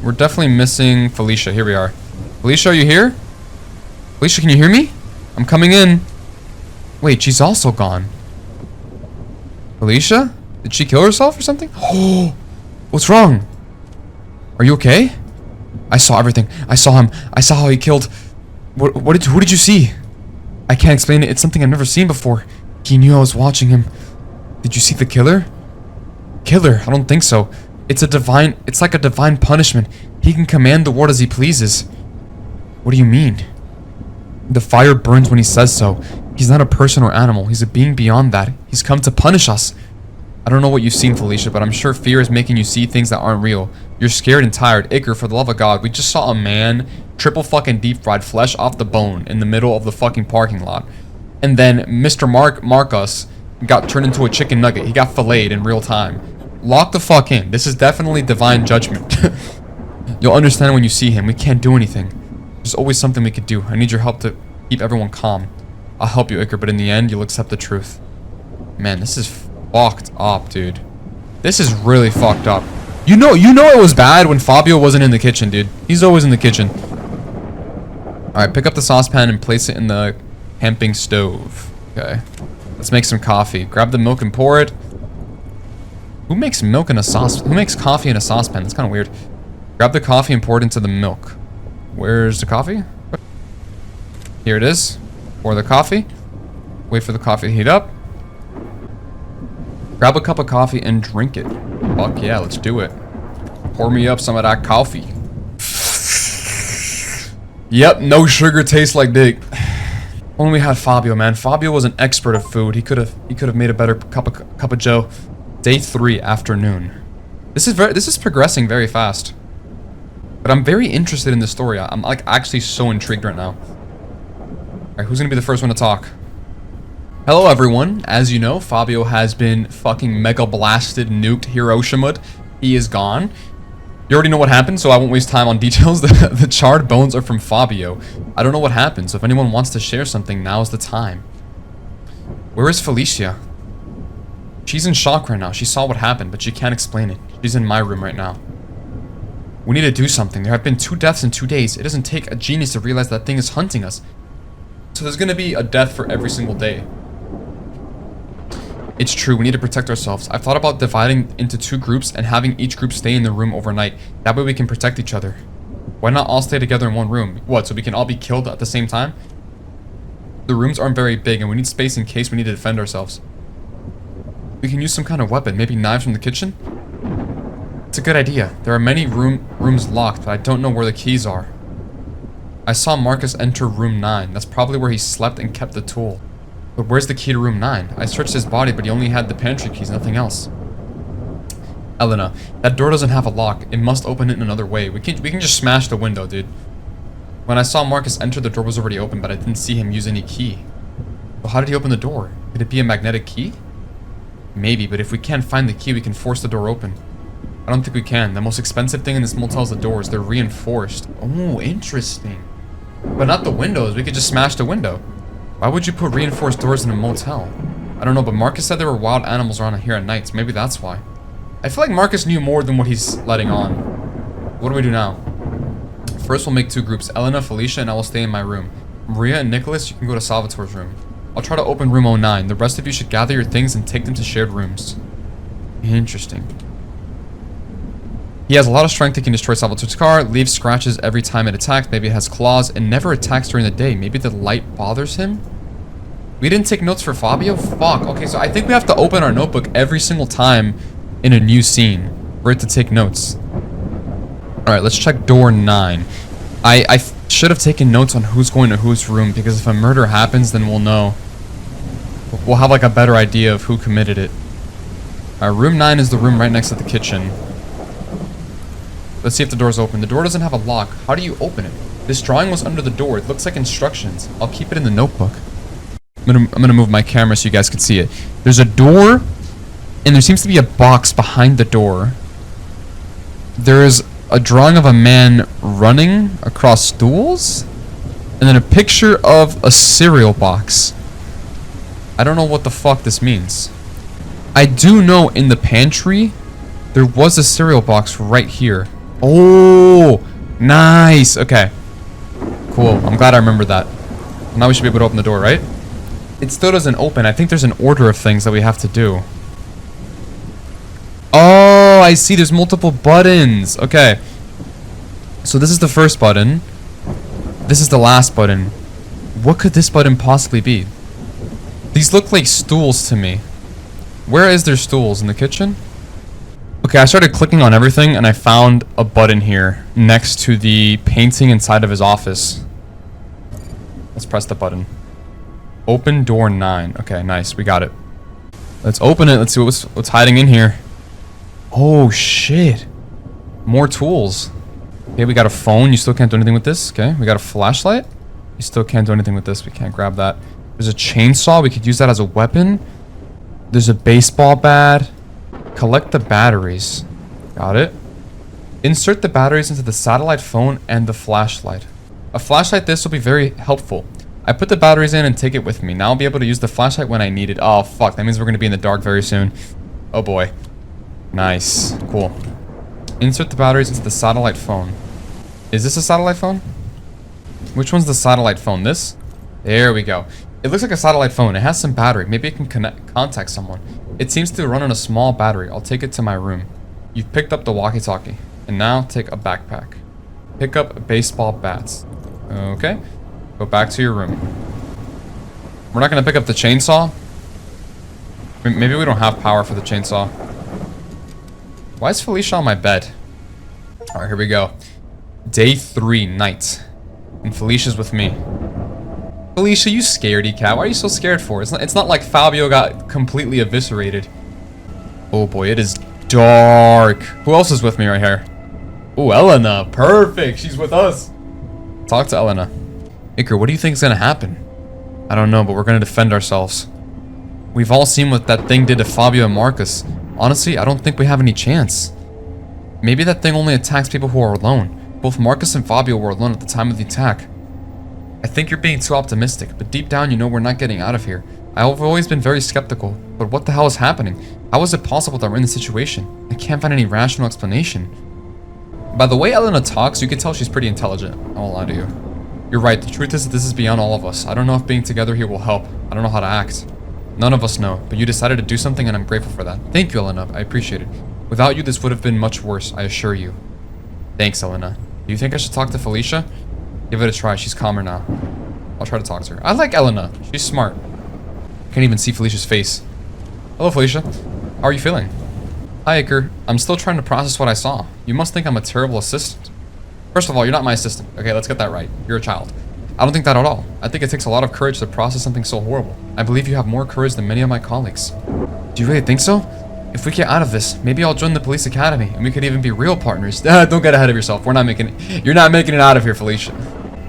We're definitely missing Felicia. Here we are. Felicia, are you here? Felicia, can you hear me? I'm coming in. Wait, she's also gone. Felicia? Did she kill herself or something? Oh, what's wrong? Are you okay? I saw everything. I saw him. I saw how he killed. Who did you see? I can't explain it. It's something I've never seen before. He knew I was watching him. Did you see the killer? Killer? I don't think so. It's like a divine punishment. He can command the world as he pleases. What do you mean? The fire burns when he says so. He's not a person or animal. He's a being beyond that. He's come to punish us. I don't know what you've seen, Felicia, but I'm sure fear is making you see things that aren't real. You're scared and tired. Iker, for the love of God, we just saw a man triple fucking deep fried flesh off the bone in the middle of the fucking parking lot. And then Mr. Marcus got turned into a chicken nugget. He got filleted in real time. Lock the fuck in. This is definitely divine judgment. You'll understand when you see him. We can't do anything. There's always something we could do. I need your help to keep everyone calm. I'll help you, Iker, but in the end, you'll accept the truth. Man, this is fucked up, dude. This is really fucked up. You know it was bad when Fabio wasn't in the kitchen, dude. He's always in the kitchen. Alright, pick up the saucepan and place it in the camping stove. Okay. Let's make some coffee. Grab the milk and pour it. Who makes milk in a sauce? Who makes coffee in a saucepan? That's kind of weird. Grab the coffee and pour it into the milk. Where's the coffee? Here it is. Pour the coffee. Wait for the coffee to heat up. Grab a cup of coffee and drink it. Fuck yeah, let's do it. Pour me up some of that coffee. Yep, no sugar tastes like dick. Only we had Fabio, man. Fabio was an expert of food. He could have made a better cup of joe. Day 3, afternoon. This is progressing very fast. But I'm very interested in this story. I'm like actually so intrigued right now. Alright, who's gonna be the first one to talk? Hello everyone. As you know, Fabio has been fucking mega blasted, nuked Hiroshima. He is gone. You already know what happened, so I won't waste time on details. The charred bones are from Fabio. I don't know what happened, so if anyone wants to share something, now's the time. Where is Felicia? She's in shock right now. She saw what happened, but she can't explain it. She's in my room right now. We need to do something. There have been 2 deaths in 2 days. It doesn't take a genius to realize that thing is hunting us. So there's gonna be a death for every single day. It's true, we need to protect ourselves. I've thought about dividing into 2 groups and having each group stay in the room overnight. That way we can protect each other. Why not all stay together in one room? What, so we can all be killed at the same time? The rooms aren't very big and we need space in case we need to defend ourselves. We can use some kind of weapon, maybe knives from the kitchen? It's a good idea. There are many rooms locked, but I don't know where the keys are. I saw Marcus enter room 9. That's probably where he slept and kept the tool. But where's the key to room 9? I searched his body, but he only had the pantry keys, nothing else. Elena, that door doesn't have a lock. It must open it in another way. We can just smash the window, dude. When I saw Marcus enter, the door was already open, but I didn't see him use any key. Well, how did he open the door? Could it be a magnetic key? Maybe, but if we can't find the key, we can force the door open. I don't think we can. The most expensive thing in this motel is the doors. They're reinforced. Oh, interesting. But not the windows. We could just smash the window. Why would you put reinforced doors in a motel? I don't know, but Marcus said there were wild animals around here at night, so maybe that's why. I feel like Marcus knew more than what he's letting on. What do we do now? First, we'll make 2 groups. Elena, Felicia, and I will stay in my room. Maria and Nicholas, you can go to Salvatore's room. I'll try to open room 09. The rest of you should gather your things and take them to shared rooms. Interesting. He has a lot of strength. He can destroy Salvatore's car, leave scratches every time it attacks. Maybe it has claws, and never attacks during the day. Maybe the light bothers him? We didn't take notes for Fabio? Fuck. Okay, so I think we have to open our notebook every single time in a new scene for it to take notes. Alright, let's check door 9. I should have taken notes on who's going to whose room, because if a murder happens, then we'll know. We'll have like a better idea of who committed it. Alright, room 9 is the room right next to the kitchen. Let's see if the door's open. The door doesn't have a lock. How do you open it? This drawing was under the door. It looks like instructions. I'll keep it in the notebook. I'm gonna move my camera so you guys can see it. There's a door, and there seems to be a box behind the door. There's a drawing of a man running across stools, and then a picture of a cereal box. I don't know what the fuck this means. I do know in the pantry, there was a cereal box right here. Oh, nice. Okay. Cool. I'm glad I remembered that. Now we should be able to open the door, right? It still doesn't open. I think there's an order of things that we have to do. I see. There's multiple buttons. Okay. So this is the first button. This is the last button. What could this button possibly be? These look like stools to me. Where is there stools? In the kitchen? Okay, I started clicking on everything and I found a button here next to the painting inside of his office. Let's press the button. Open door 9. Okay, nice. We got it. Let's open it. Let's see what's hiding in here. Oh, shit. More tools. Okay, we got a phone. You still can't do anything with this. Okay, we got a flashlight. You still can't do anything with this. We can't grab that. There's a chainsaw. We could use that as a weapon. There's a baseball bat. Collect the batteries. Got it. Insert the batteries into the satellite phone and the flashlight. A flashlight this will be very helpful. I put the batteries in and take it with me. Now I'll be able to use the flashlight when I need it. Oh, fuck. That means we're going to be in the dark very soon. Oh, boy. Nice. Cool. Insert the batteries into the satellite phone. Is this a satellite phone? Which one's the satellite phone? This? There we go. It looks like a satellite phone. It has some battery. Maybe it can contact someone. It seems to run on a small battery. I'll take it to my room. You've picked up the walkie-talkie. And now take a backpack. Pick up baseball bats. Okay. Go back to your room. We're not going to pick up the chainsaw. Maybe we don't have power for the chainsaw. Why is Felicia on my bed? Alright, here we go. Day 3, night. And Felicia's with me. Felicia, you scaredy cat. Why are you so scared for? It's not like Fabio got completely eviscerated. Oh boy, it is dark. Who else is with me right here? Oh, Elena. Perfect. She's with us. Talk to Elena. Iker, what do you think is going to happen? I don't know, but we're going to defend ourselves. We've all seen what that thing did to Fabio and Marcus. Honestly, I don't think we have any chance. Maybe that thing only attacks people who are alone. Both Marcus and Fabio were alone at the time of the attack. I think you're being too optimistic, but deep down you know we're not getting out of here. I've always been very skeptical, but what the hell is happening? How is it possible that we're in this situation? I can't find any rational explanation. By the way Elena talks, you can tell she's pretty intelligent. I won't lie to you. You're right, the truth is that this is beyond all of us. I don't know if being together here will help. I don't know how to act. None of us know, but you decided to do something and I'm grateful for that. Thank you, Elena. I appreciate it. Without you, this would have been much worse, I assure you. Thanks, Elena. Do you think I should talk to Felicia? Give it a try. She's calmer now. I'll try to talk to her. I like Elena. She's smart. Can't even see Felicia's face. Hello, Felicia. How are you feeling? Hi, Iker. I'm still trying to process what I saw. You must think I'm a terrible assistant. First of all, you're not my assistant. Okay, let's get that right. You're a child. I don't think that at all. I think it takes a lot of courage to process something so horrible. I believe you have more courage than many of my colleagues. Do you really think so? If we get out of this, maybe I'll join the police academy and we could even be real partners. Don't get ahead of yourself. You're not making it out of here, Felicia.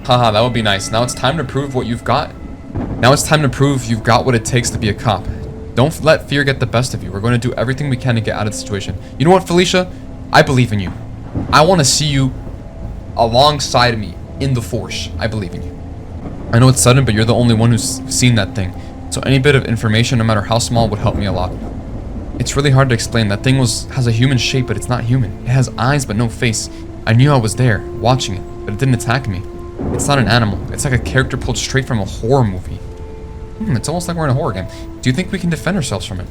Haha, that would be nice. Now it's time to prove what you've got. Now it's time to prove you've got what it takes to be a cop. Don't let fear get the best of you. We're going to do everything we can to get out of the situation. You know what, Felicia? I believe in you. I want to see you alongside me in the force. I believe in you. I know it's sudden, but you're the only one who's seen that thing. So any bit of information, no matter how small, would help me a lot. It's really hard to explain. That thing has a human shape, but it's not human. It has eyes, but no face. I knew I was there, watching it, but it didn't attack me. It's not an animal. It's like a character pulled straight from a horror movie. It's almost like we're in a horror game. Do you think we can defend ourselves from it?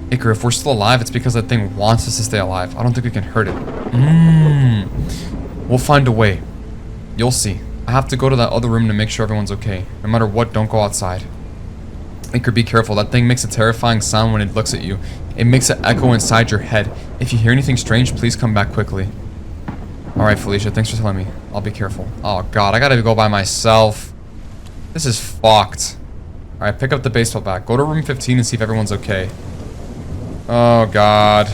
Iker, if we're still alive, it's because that thing wants us to stay alive. I don't think we can hurt it. We'll find a way. You'll see. I have to go to that other room to make sure everyone's okay. No matter what, don't go outside. Iker, be careful. That thing makes a terrifying sound when it looks at you. It makes it echo inside your head. If you hear anything strange, please come back quickly. Alright, Felicia, thanks for telling me. I'll be careful. Oh god, I gotta go by myself. This is fucked. Alright, pick up the baseball bat. Go to room 15 and see if everyone's okay. Oh god.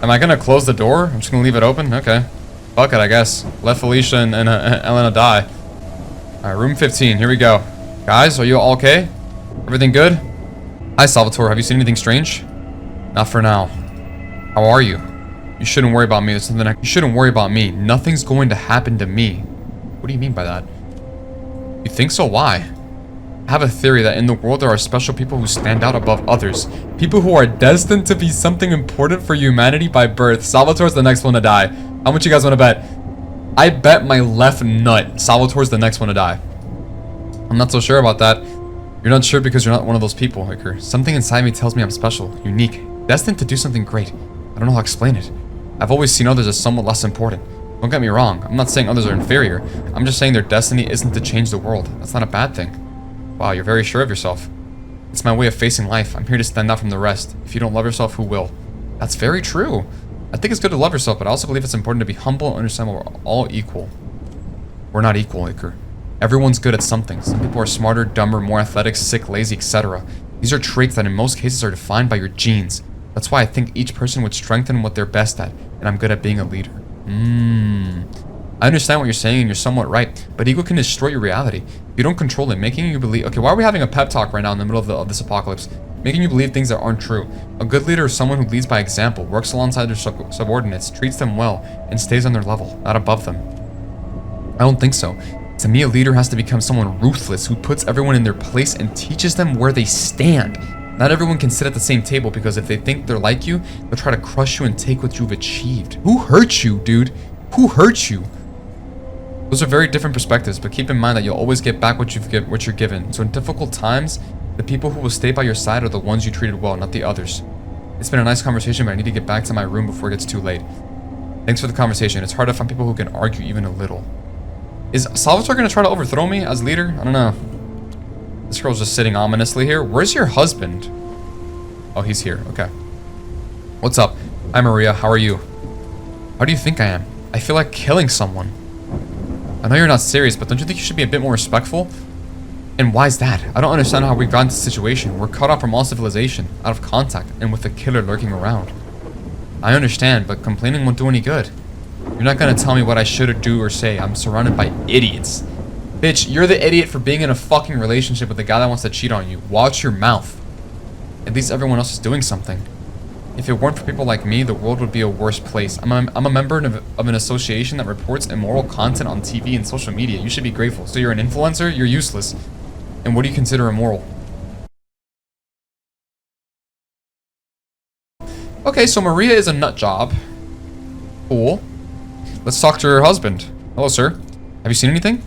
Am I gonna close the door? I'm just gonna leave it open? Okay. Fuck it, I guess. Let Felicia and Elena die. Alright, room 15. Here we go. Guys, are you all okay? Everything good? Hi, Salvatore. Have you seen anything strange? Not for now. How are you? You shouldn't worry about me. There's something you shouldn't worry about me. Nothing's going to happen to me. What do you mean by that? You think so? Why? I have a theory that in the world there are special people who stand out above others. People who are destined to be something important for humanity by birth. Salvatore's the next one to die. How much you guys want to bet? I bet my left nut Salvatore's the next one to die. I'm not so sure about that. You're not sure because you're not one of those people, Iker. Something inside me tells me I'm special, unique, destined to do something great. I don't know how to explain it. I've always seen others as somewhat less important. Don't get me wrong, I'm not saying others are inferior. I'm just saying their destiny isn't to change the world. That's not a bad thing. Wow, you're very sure of yourself. It's my way of facing life. I'm here to stand out from the rest. If you don't love yourself, who will? That's very true. I think it's good to love yourself, but I also believe it's important to be humble and understand we're all equal. We're not equal, Iker. Everyone's good at something. Some people are smarter, dumber, more athletic, sick, lazy, etc. These are traits that in most cases are defined by your genes. That's why I think each person would strengthen what they're best at, and I'm good at being a leader. I understand what you're saying and you're somewhat right, but ego can destroy your reality. If you don't control it, making you believe... Okay, why are we having a pep talk right now in the middle of this apocalypse? Making you believe things that aren't true. A good leader is someone who leads by example, works alongside their subordinates, treats them well, and stays on their level, not above them. I don't think so. To me, a leader has to become someone ruthless who puts everyone in their place and teaches them where they stand. Not everyone can sit at the same table because if they think they're like you, they'll try to crush you and take what you've achieved. Who hurt you, dude? Who hurt you? Those are very different perspectives, but keep in mind that you'll always get back what you're given. So in difficult times, the people who will stay by your side are the ones you treated well, not the others. It's been a nice conversation, but I need to get back to my room before it gets too late. Thanks for the conversation. It's hard to find people who can argue even a little. Is Salvatore gonna try to overthrow me as leader? I don't know. This girl's just sitting ominously here. Where's your husband? Oh, he's here. Okay. What's up? Hi, Maria. How are you? How do you think I am? I feel like killing someone. I know you're not serious, but don't you think you should be a bit more respectful? And why is that? I don't understand how we got into this situation. We're cut off from all civilization, out of contact, and with a killer lurking around. I understand, but complaining won't do any good. You're not gonna tell me what I should do or say. I'm surrounded by idiots. Bitch, you're the idiot for being in a fucking relationship with a guy that wants to cheat on you. Watch your mouth. At least everyone else is doing something. If it weren't for people like me, the world would be a worse place. I'm a member of an association that reports immoral content on TV and social media. You should be grateful. So you're an influencer? You're useless. And what do you consider immoral? Okay, so Maria is a nut job. Cool. Let's talk to her husband. Hello, sir. Have you seen anything?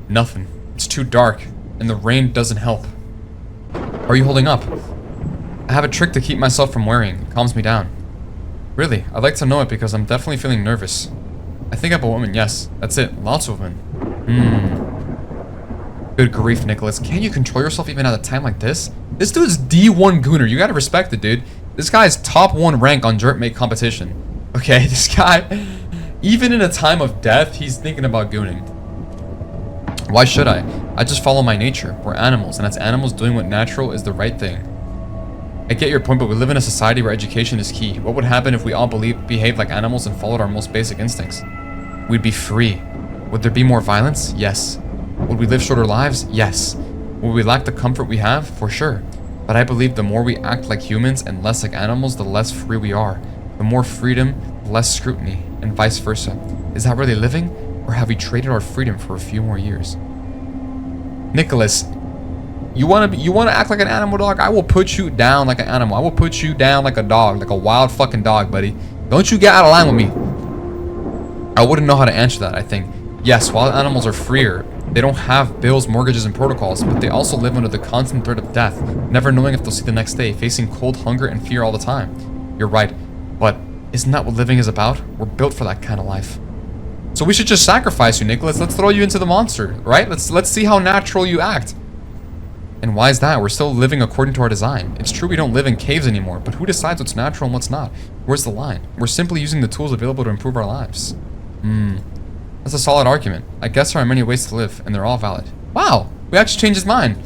Nothing. It's too dark, and the rain doesn't help. How are you holding up? I have a trick to keep myself from worrying. It calms me down. Really, I'd like to know it because I'm definitely feeling nervous. I think I'm a woman, yes. That's it. Lots of women. Good grief, Nicholas. Can't you control yourself even at a time like this? This dude's D1 Gooner. You gotta respect it, dude. This guy's top 1 rank on Jertmate competition. Okay, this guy... Even in a time of death, he's thinking about gooning. Why should I? I just follow my nature. We're animals, and as animals, doing what natural is the right thing. I get your point, but we live in a society where education is key. What would happen if we all behaved like animals and followed our most basic instincts? We'd be free. Would there be more violence? Yes. Would we live shorter lives? Yes. Would we lack the comfort we have? For sure. But I believe the more we act like humans and less like animals, the less free we are. The more freedom, the less scrutiny, and vice versa. Is that really living? Or have we traded our freedom for a few more years? Nicholas, you wanna act like an animal, dog? I will put you down like an animal. I will put you down like a dog, like a wild fucking dog, buddy. Don't you get out of line with me. I wouldn't know how to answer that, I think. Yes, wild animals are freer. They don't have bills, mortgages, and protocols, but they also live under the constant threat of death, never knowing if they'll see the next day, facing cold, hunger, and fear all the time. You're right, but isn't that what living is about? We're built for that kind of life. So we should just sacrifice you, Nicholas. Let's throw you into the monster, right? Let's see how natural you act. And why is that? We're still living according to our design. It's true we don't live in caves anymore, but who decides what's natural and what's not? Where's the line? We're simply using the tools available to improve our lives. That's a solid argument. I guess there are many ways to live, and they're all valid. Wow, we actually changed his mind.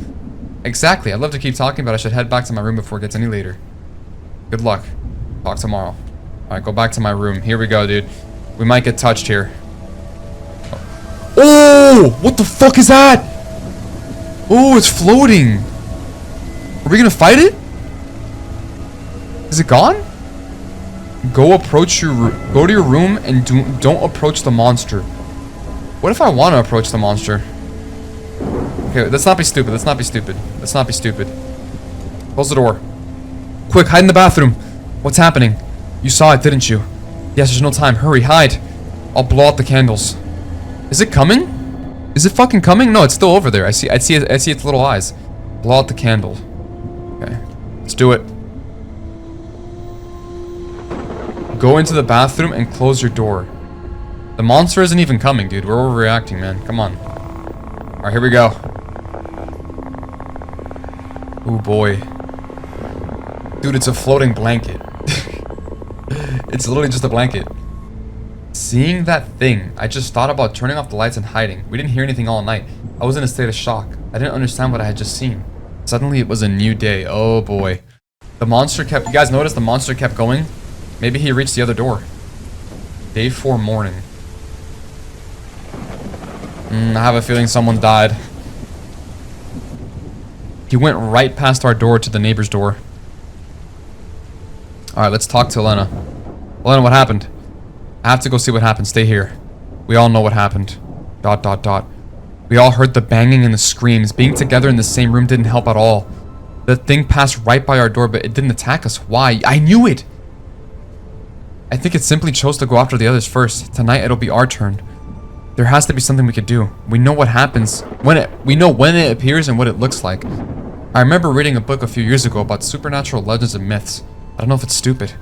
Exactly. I'd love to keep talking, but I should head back to my room before it gets any later. Good luck. Talk tomorrow. Alright, go back to my room. Here we go, dude. We might get touched here. Oh! What the fuck is that? Oh, it's floating. Are we gonna fight it? Is it gone? Go to your room and don't approach the monster. What if I want to approach the monster? Okay, let's not be stupid. Let's not be stupid. Let's not be stupid. Close the door. Quick, hide in the bathroom. What's happening? You saw it, didn't you? Yes, there's no time. Hurry, hide. I'll blow out the candles. Is it coming? Is it fucking coming? No, it's still over there. I see its little eyes. Blow out the candle. Okay, let's do it. Go into the bathroom and close your door. The monster isn't even coming, dude. We're overreacting, man. Come on. Alright, here we go. Oh boy. Dude, it's a floating blanket. It's literally just a blanket. Seeing that thing, I just thought about turning off the lights and hiding. We didn't hear anything all night. I was in a state of shock. I didn't understand what I had just seen. Suddenly, it was a new day. Oh boy. The monster kept... You guys notice the monster kept going? Maybe he reached the other door. Day 4 morning. I have a feeling someone died. He went right past our door to the neighbor's door. Alright, let's talk to Elena. Elena, what happened? I have to go see what happened. Stay here. We all know what happened. ... We all heard the banging and the screams. Being together in the same room didn't help at all. The thing passed right by our door, but it didn't attack us. Why? I knew it! I think it simply chose to go after the others first. Tonight, it'll be our turn. There has to be something we could do. We know what happens we know when it appears and what it looks like. I remember reading a book a few years ago about supernatural legends and myths. I don't know if it's stupid.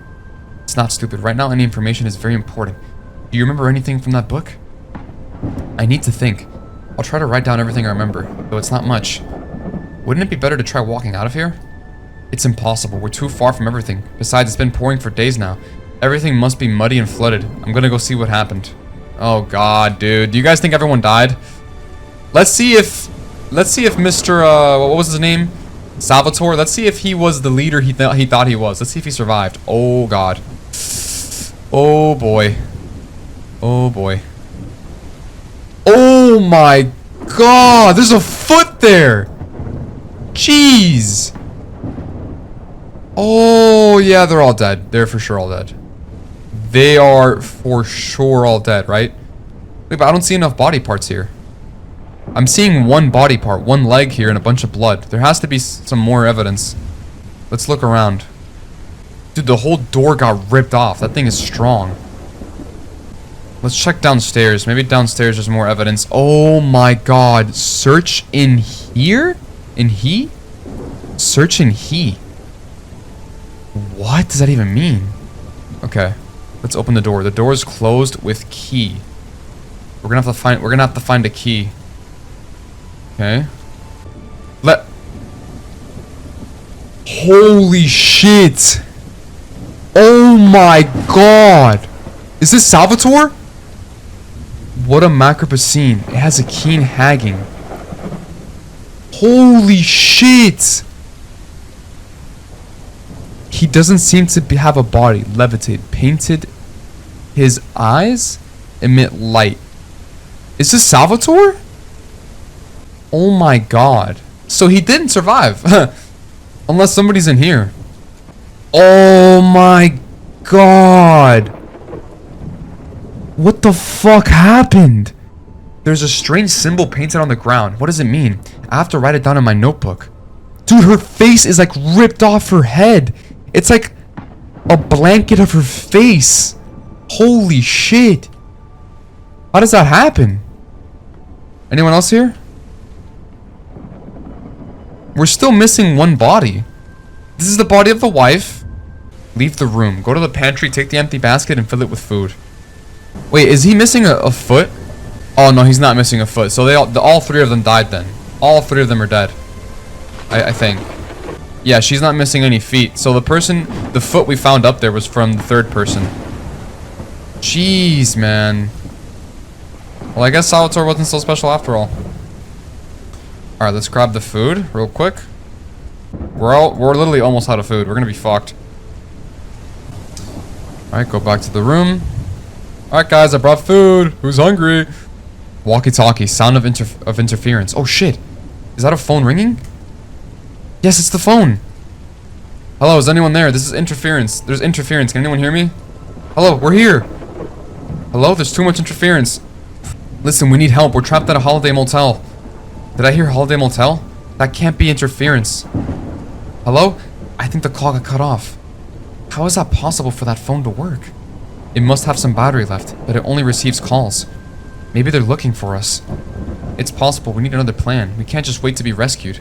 It's not stupid. Right now, any information is very important. Do you remember anything from that book? I need to think. I'll try to write down everything I remember, though it's not much. Wouldn't it be better to try walking out of here? It's impossible. We're too far from everything. Besides, it's been pouring for days now. Everything must be muddy and flooded. I'm gonna go see what happened. Oh god, dude. Do you guys think everyone died? Let's see if Mr. What was his name? Salvatore. Let's see if he was the leader he thought he was. Let's see if he survived. Oh god. Oh boy. Oh boy. Oh my god. There's a foot there. Jeez. Oh yeah, they're all dead. They're for sure all dead. They are for sure all dead, right? Wait, but I don't see enough body parts here. I'm seeing one body part, one leg here, and a bunch of blood. There has to be some more evidence. Let's look around. Dude, the whole door got ripped off. That thing is strong. Let's check downstairs. Maybe downstairs there's more evidence. Oh my god. Search in here? In he? Search in he. What does that even mean? Okay. Let's open the door. The door is closed with key. We're gonna have to find a key. Okay. Holy shit! Oh my god! Is this Salvatore? What a macabre scene. It has a keen hagging. Holy shit! He doesn't seem to have a body. Levitate. Painted. His eyes emit light. Is this Salvatore? Oh my god. So he didn't survive. Unless somebody's in here. Oh my god. What the fuck happened? There's a strange symbol painted on the ground. What does it mean? I have to write it down in my notebook. Dude, her face is like ripped off her head. It's like a blanket of her face. Holy shit. How does that happen? Anyone else here? We're still missing one body. This is the body of the wife. Leave the room. Go to the pantry, take the empty basket, and fill it with food. Wait, is he missing a foot? Oh, no, he's not missing a foot. So all three of them died then. All three of them are dead. I think. Yeah, she's not missing any feet. So the foot we found up there was from the third person. Jeez, man. Well, I guess Salvatore wasn't so special after all. Alright, let's grab the food real quick. We're literally almost out of food. We're gonna be fucked. Alright, go back to the room. Alright, guys, I brought food. Who's hungry? Walkie-talkie. Sound of interference. Oh, shit. Is that a phone ringing? Yes, it's the phone. Hello, is anyone there? This is interference. There's interference. Can anyone hear me? Hello, we're here. Hello, there's too much interference. Listen, we need help. We're trapped at a holiday motel. Did I hear holiday motel? That can't be interference. Hello? I think the call got cut off. How is that possible for that phone to work? It must have some battery left, but it only receives calls. Maybe they're looking for us. It's possible. We need another plan. We can't just wait to be rescued.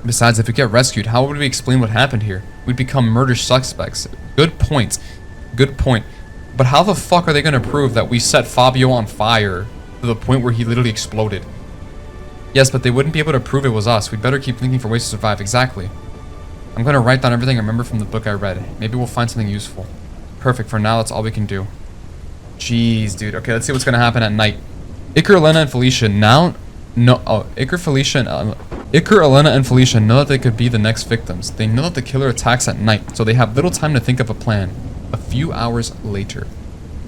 Besides, if we get rescued, how would we explain what happened here? We'd become murder suspects. Good point. Good point. But how the fuck are they gonna prove that we set Fabio on fire to the point where he literally exploded? Yes, but they wouldn't be able to prove it was us. We'd better keep thinking for ways to survive. Exactly. I'm gonna write down everything I remember from the book I read. Maybe we'll find something useful. Perfect. For now, that's all we can do. Jeez, dude. Okay, let's see what's gonna happen at night. Iker, Elena, and Felicia now... No, oh, Iker, Elena, and Felicia know that they could be the next victims. They know that the killer attacks at night, so they have little time to think of a plan. A few hours later.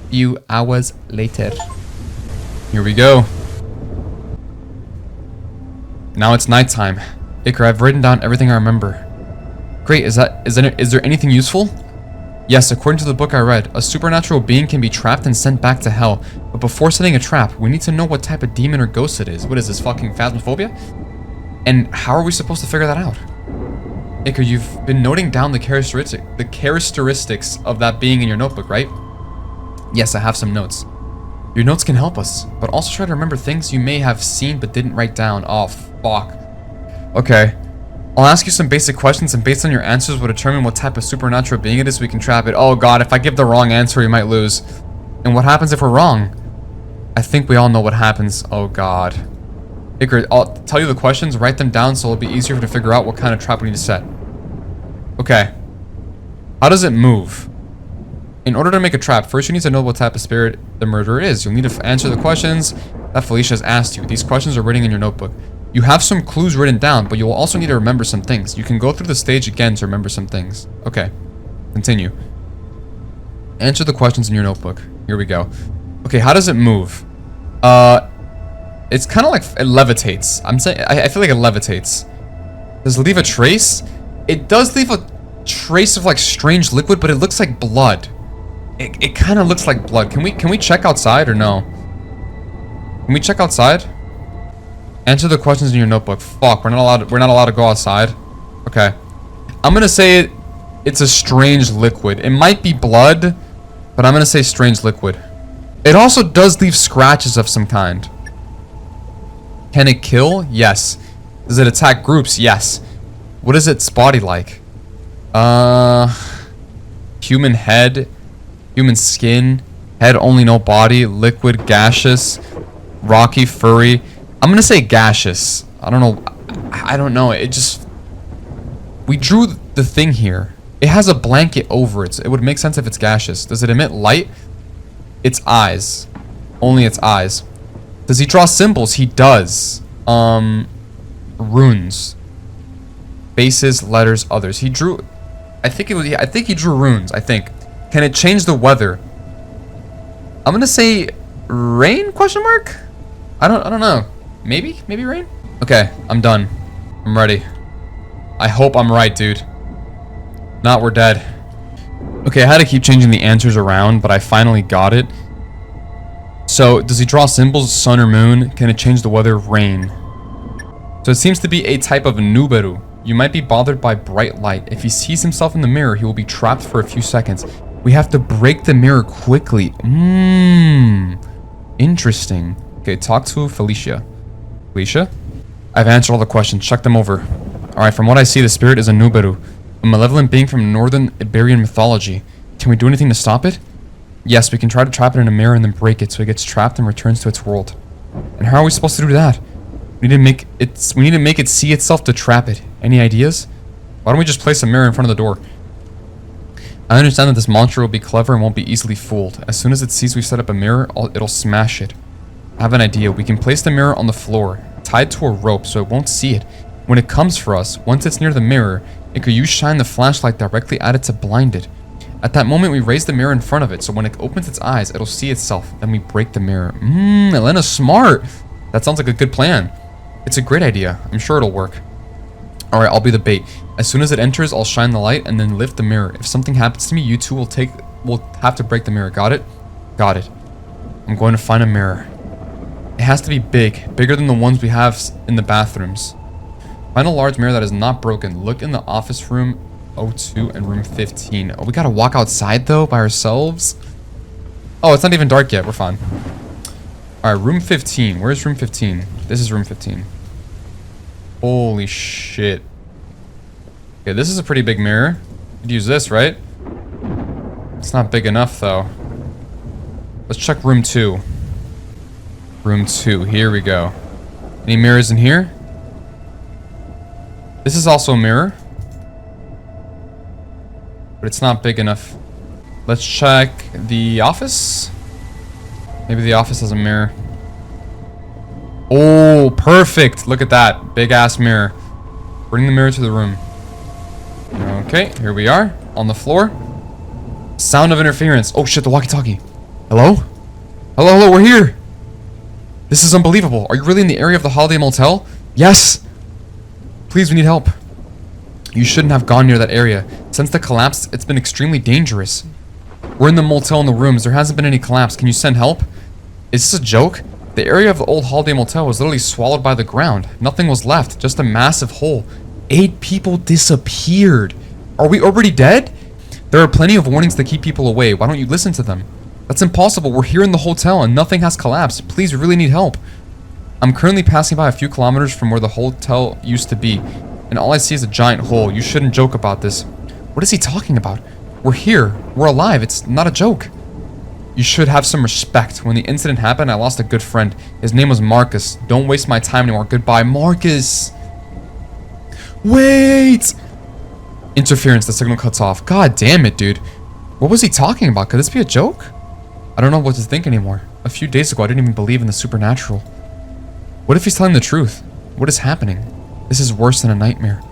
Here we go. Now it's nighttime. Iker, I've written down everything I remember. Great, is there anything useful? Yes, according to the book I read, a supernatural being can be trapped and sent back to hell. But before setting a trap, we need to know what type of demon or ghost it is. What is this, fucking phasmophobia? And how are we supposed to figure that out? Iker, you've been noting down the characteristics of that being in your notebook, right? Yes, I have some notes. Your notes can help us, but also try to remember things you may have seen but didn't write down. Oh, fuck. Okay. I'll ask you some basic questions, and based on your answers, we'll determine what type of supernatural being it is so we can trap it. Oh god, if I give the wrong answer, we might lose. And what happens if we're wrong? I think we all know what happens. Oh god. Iker, I'll tell you the questions, write them down so it'll be easier to figure out what kind of trap we need to set. Okay. How does it move? In order to make a trap, first you need to know what type of spirit the murderer is. You'll need to answer the questions that Felicia has asked you. These questions are written in your notebook. You have some clues written down, but you'll also need to remember some things. You can go through the stage again to remember some things. Okay. Continue. Answer the questions in your notebook. Here we go. Okay, how does it move? It's kind of like it levitates. I feel like it levitates. Does it leave a trace? It does leave a trace of like strange liquid, but it looks like blood. It kind of looks like blood. Can we check outside or no? Can we check outside? Answer the questions in your notebook. Fuck, we're not allowed to go outside. Okay. I'm gonna say it's a strange liquid. It might be blood, but I'm gonna say strange liquid. It also does leave scratches of some kind. Can it kill? Yes. Does it attack groups? Yes. What is its body like? Human head, human skin, head only, no body, liquid, gaseous, rocky, furry. I'm gonna say gaseous. I don't know. I don't know. It just... We drew the thing here. It has a blanket over it. So it would make sense if it's gaseous. Does it emit light? Its eyes. Only its eyes. Does he draw symbols? He does. Runes. Bases, letters, others. He drew... I think he drew runes. I think. Can it change the weather? I'm gonna say rain? Question mark? I don't know. Maybe rain? Okay, I'm done. I'm ready. I hope I'm right, dude. Not, we're dead. Okay, I had to keep changing the answers around, but I finally got it. So, does he draw symbols, sun or moon? Can it change the weather? Rain. So it seems to be a type of Nuberu. You might be bothered by bright light. If he sees himself in the mirror, he will be trapped for a few seconds. We have to break the mirror quickly. Interesting. Okay, talk to Felicia. Felicia? I've answered all the questions. Check them over. Alright, from what I see, the spirit is a Nuberu, a malevolent being from northern Iberian mythology. Can we do anything to stop it? Yes, we can try to trap it in a mirror and then break it so it gets trapped and returns to its world. And how are we supposed to do that? We need to make it see itself to trap it. Any ideas? Why don't we just place a mirror in front of the door? I understand that this monster will be clever and won't be easily fooled. As soon as it sees we set up a mirror, it'll smash it. I have an idea. We can place the mirror on the floor, tied to a rope so it won't see it. When it comes for us, once it's near the mirror, you shine the flashlight directly at it to blind it. At that moment, we raise the mirror in front of it, so when it opens its eyes, it'll see itself. Then we break the mirror. Elena's smart. That sounds like a good plan. It's a great idea. I'm sure it'll work. Alright, I'll be the bait. As soon as it enters, I'll shine the light and then lift the mirror. If something happens to me, you two will have to break the mirror. Got it? Got it. I'm going to find a mirror. It has to be big. Bigger than the ones we have in the bathrooms. Find a large mirror that is not broken. Look in the office room 02 and room 15. Oh, we gotta walk outside though by ourselves? Oh, it's not even dark yet. We're fine. Alright, room 15. Where's room 15? This is room 15. Holy shit. Okay, this is a pretty big mirror. Could use this, right? It's not big enough, though. Let's check room 2. Room 2. Here we go. Any mirrors in here? This is also a mirror. But it's not big enough. Let's check the office. Maybe the office has a mirror. Oh, perfect. Look at that. Big ass mirror. Bring the mirror to the room. Okay, here we are. On the floor. Sound of interference. Oh shit, the walkie-talkie. Hello? Hello, hello, we're here. This is unbelievable. Are you really in the area of the Holiday Motel? Yes. Please, we need help. You shouldn't have gone near that area. Since the collapse, it's been extremely dangerous. We're in the motel in the rooms. There hasn't been any collapse. Can you send help? Is this a joke? The area of the old Holiday Motel was literally swallowed by the ground. Nothing was left. Just a massive hole. 8 people disappeared. Are we already dead? There are plenty of warnings to keep people away. Why don't you listen to them? That's impossible. We're here in the hotel and nothing has collapsed. Please, we really need help. I'm currently passing by a few kilometers from where the hotel used to be, and all I see is a giant hole. You shouldn't joke about this. What is he talking about? We're here. We're alive. It's not a joke. You should have some respect. When the incident happened, I lost a good friend. His name was Marcus. Don't waste my time anymore. Goodbye, Marcus. Wait! Interference. The signal cuts off. God damn it, dude. What was he talking about? Could this be a joke? I don't know what to think anymore. A few days ago, I didn't even believe in the supernatural. What if he's telling the truth? What is happening? This is worse than a nightmare.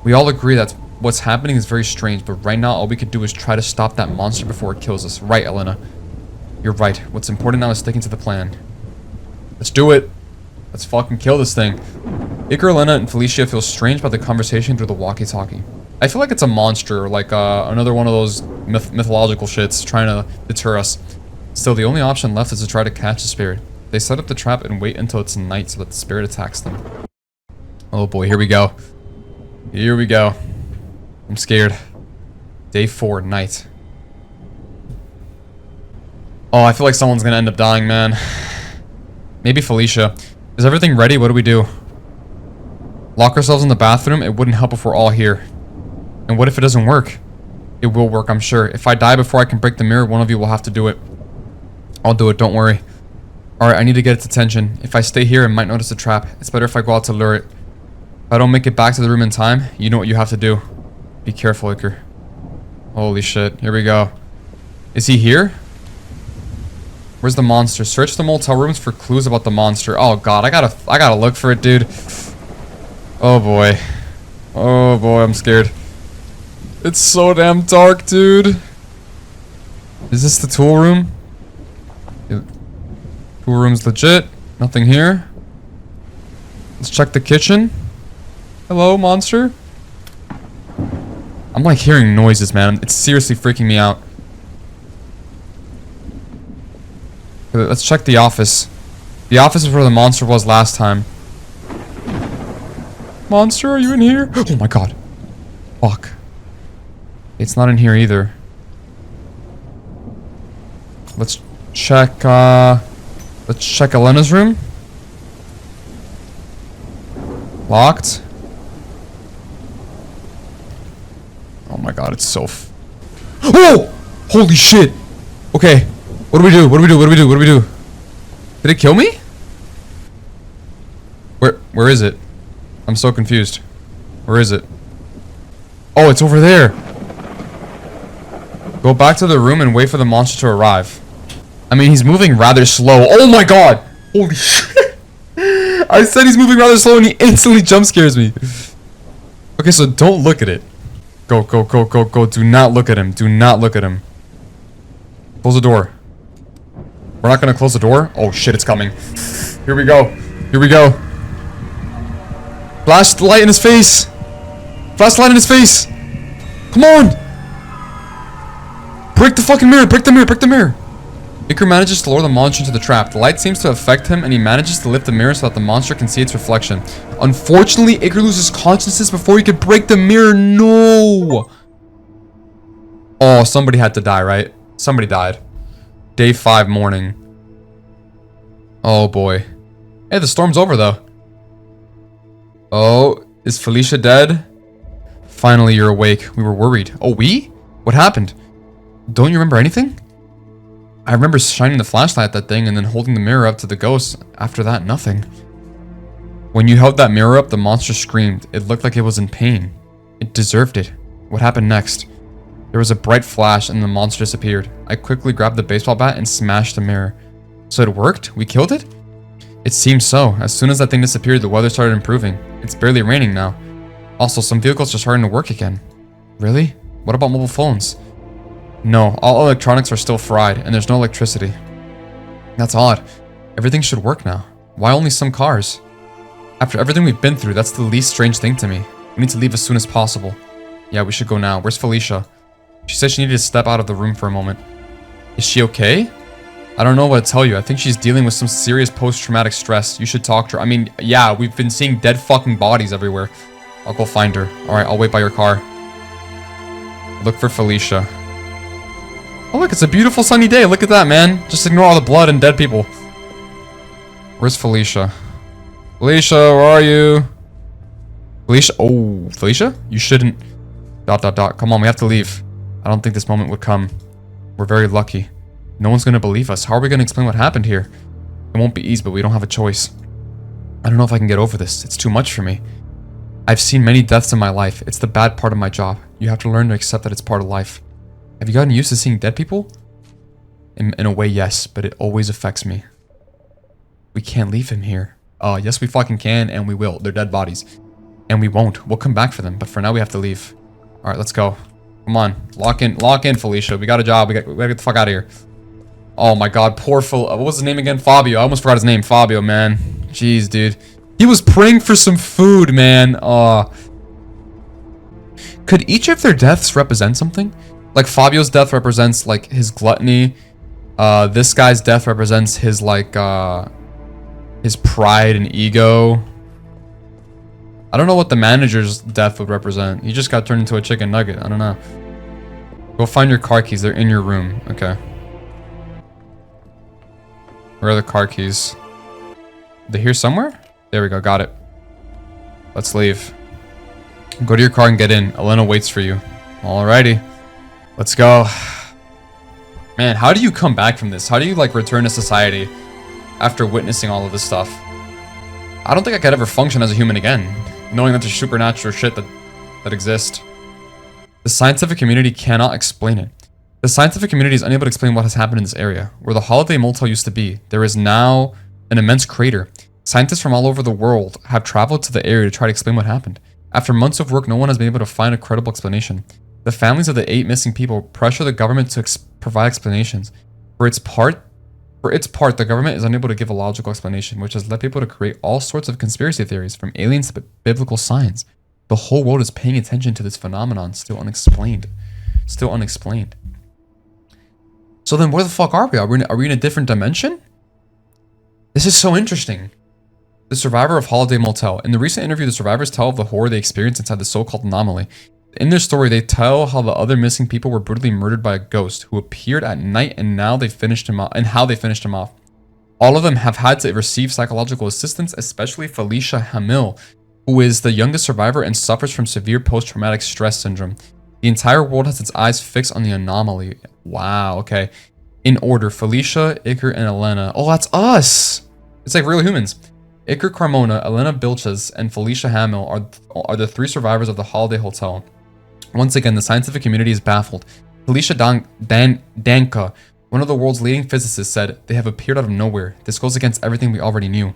We all agree that what's happening is very strange, but right now all we could do is try to stop that monster before it kills us. Right, Elena? You're right. What's important now is sticking to the plan. Let's do it. Let's fucking kill this thing. Iker, Elena, and Felicia feel strange about the conversation through the walkie-talkie. I feel like it's a monster, like another one of those mythological shits trying to deter us. Still, the only option left is to try to catch the spirit. They set up the trap and wait until it's night so that the spirit attacks them. Oh boy, here we go. Here we go. I'm scared. Day 4, night. Oh, I feel like someone's gonna end up dying, man. Maybe Felicia. Is everything ready? What do we do? Lock ourselves in the bathroom? It wouldn't help if we're all here. And what if it doesn't work? It will work, I'm sure. If I die before I can break the mirror, one of you will have to do it. I'll do it, don't worry. Alright, I need to get its attention. If I stay here, it might notice the trap. It's better if I go out to lure it. If I don't make it back to the room in time, you know what you have to do. Be careful, Iker. Holy shit, here we go. Is he here? Where's the monster? Search the motel rooms for clues about the monster. Oh god, I gotta look for it, dude. Oh boy. Oh boy, I'm scared. It's so damn dark, dude. Is this the tool room? Tool room's legit. Nothing here. Let's check the kitchen. Hello, monster. I'm like hearing noises, man. It's seriously freaking me out. Okay, let's check the office. The office is where the monster was last time. Monster, are you in here? Oh my god. Fuck. It's not in here either. Let's check Elena's room. Locked. Oh my god, it's so oh! Holy shit! Okay. What do we do? What do we do? What do we do? What do we do? Did it kill me? Where is it? I'm so confused. Where is it? Oh, it's over there. Go back to the room and wait for the monster to arrive. I mean, he's moving rather slow. Oh my god! Holy shit! I said he's moving rather slow and he instantly jump scares me. Okay, so don't look at it. Go, go, go, go, go. Do not look at him. Do not look at him. Close the door. We're not gonna close the door? Oh shit, it's coming. Here we go. Here we go. Flash the light in his face. Flash the light in his face. Come on. Break the fucking mirror. Break the mirror. Break the mirror. Iker manages to lower the monster into the trap. The light seems to affect him and he manages to lift the mirror so that the monster can see its reflection. Unfortunately, Iker loses consciousness before he could break the mirror. No. Oh, somebody had to die, right? Somebody died. Day 5 morning. Oh boy. Hey, the storm's over though. Oh, is Felicia dead? Finally, you're awake. We were worried. Oh, we? What happened? Don't you remember anything? I remember shining the flashlight at that thing and then holding the mirror up to the ghost. After that, nothing. When you held that mirror up, the monster screamed. It looked like it was in pain. It deserved it. What happened next? There was a bright flash and the monster disappeared. I quickly grabbed the baseball bat and smashed the mirror. So it worked? We killed it? It seems so. As soon as that thing disappeared, the weather started improving. It's barely raining now. Also, some vehicles are starting to work again. Really? What about mobile phones? No, all electronics are still fried, and there's no electricity. That's odd. Everything should work now. Why only some cars? After everything we've been through, that's the least strange thing to me. We need to leave as soon as possible. Yeah, we should go now. Where's Felicia? She said she needed to step out of the room for a moment. Is she okay? I don't know what to tell you. I think she's dealing with some serious post-traumatic stress. You should talk to her. I mean, yeah, we've been seeing dead fucking bodies everywhere. I'll go find her. Alright, I'll wait by your car. Look for Felicia. Oh look, it's a beautiful sunny day. Look at that, man. Just ignore all the blood and dead people. Where's Felicia? Felicia, where are you? Felicia? Oh, Felicia? You shouldn't... ... Come on, we have to leave. I don't think this moment would come. We're very lucky. No one's gonna believe us. How are we gonna explain what happened here? It won't be easy, but we don't have a choice. I don't know if I can get over this. It's too much for me. I've seen many deaths in my life. It's the bad part of my job. You have to learn to accept that it's part of life. Have you gotten used to seeing dead people? In a way, yes, but it always affects me. We can't leave him here. Yes, we fucking can, and we will. They're dead bodies. And we won't. We'll come back for them, but for now we have to leave. Alright, let's go. Come on. Lock in, Felicia. We got a job. We gotta get the fuck out of here. Oh my god, poor what was his name again? Fabio. I almost forgot his name. Fabio, man. Jeez, dude. He was praying for some food, man. Could each of their deaths represent something? Like, Fabio's death represents, like, his gluttony. This guy's death represents his, like, his pride and ego. I don't know what the manager's death would represent. He just got turned into a chicken nugget. I don't know. Go find your car keys. They're in your room. Okay. Where are the car keys? They're here somewhere? There we go. Got it. Let's leave. Go to your car and get in. Elena waits for you. Alrighty. Let's go. Man, how do you come back from this? How do you, like, return to society after witnessing all of this stuff? I don't think I could ever function as a human again, knowing that there's supernatural shit that exists. The scientific community cannot explain it. The scientific community is unable to explain what has happened in this area. Where the Holiday Motel used to be, there is now an immense crater. Scientists from all over the world have traveled to the area to try to explain what happened. After months of work, no one has been able to find a credible explanation. The families of the 8 missing people pressure the government to provide explanations. For its part, the government is unable to give a logical explanation, which has led people to create all sorts of conspiracy theories, from aliens to biblical signs. The whole world is paying attention to this phenomenon, still unexplained. So then where the fuck are we? Are we in a different dimension? This is so interesting. The survivor of Holiday Motel. In the recent interview, the survivors tell of the horror they experienced inside the so-called anomaly. In their story, they tell how the other missing people were brutally murdered by a ghost who appeared at night and how they finished him off. All of them have had to receive psychological assistance, especially Felicia Hamil, who is the youngest survivor and suffers from severe post-traumatic stress syndrome. The entire world has its eyes fixed on the anomaly. Wow, okay. In order, Felicia, Iker, and Elena. Oh, that's us! It's like real humans. Iker Carmona, Elena Bilches, and Felicia Hamil are the 3 survivors of the Holiday Hotel. Once again, the scientific community is baffled. Felicia Danka, one of the world's leading physicists, said, "They have appeared out of nowhere. This goes against everything we already knew."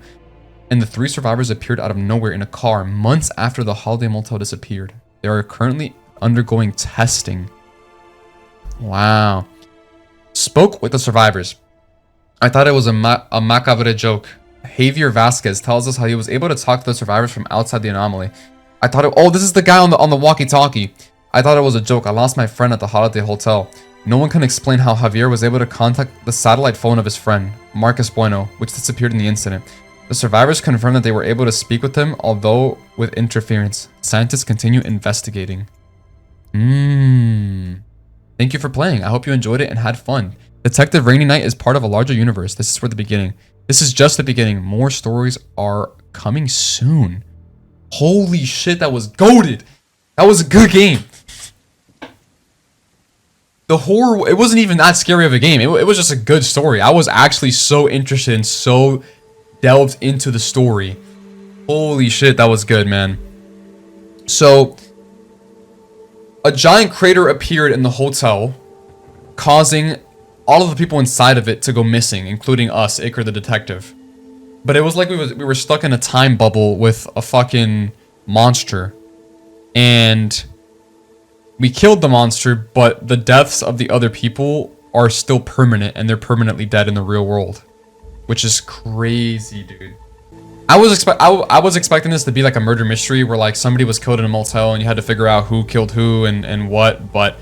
And the 3 survivors appeared out of nowhere in a car months after the Holiday Motel disappeared. They are currently undergoing testing. Wow. Spoke with the survivors. I thought it was a macabre joke. Javier Vasquez tells us how he was able to talk to the survivors from outside the anomaly. I thought oh, this is the guy on the walkie-talkie. I thought it was a joke. I lost my friend at the Holiday Hotel. No one can explain how Javier was able to contact the satellite phone of his friend, Marcus Bueno, which disappeared in the incident. The survivors confirmed that they were able to speak with him, although with interference. Scientists continue investigating. Thank you for playing. I hope you enjoyed it and had fun. Detective Rainy Night is part of a larger universe. This is for the beginning. This is just the beginning. More stories are coming soon. Holy shit, that was goated. That was a good game. the horror, it wasn't even that scary of a game. It was just a good story. I was actually so interested and so delved into the story. Holy shit, that was good, man. So, a giant crater appeared in the hotel, causing all of the people inside of it to go missing, including us, Iker the detective. But it was like we were stuck in a time bubble with a fucking monster. And we killed the monster, but the deaths of the other people are still permanent, and they're permanently dead in the real world. Which is crazy, dude. I was expecting this to be like a murder mystery where like somebody was killed in a motel and you had to figure out who killed who and what, but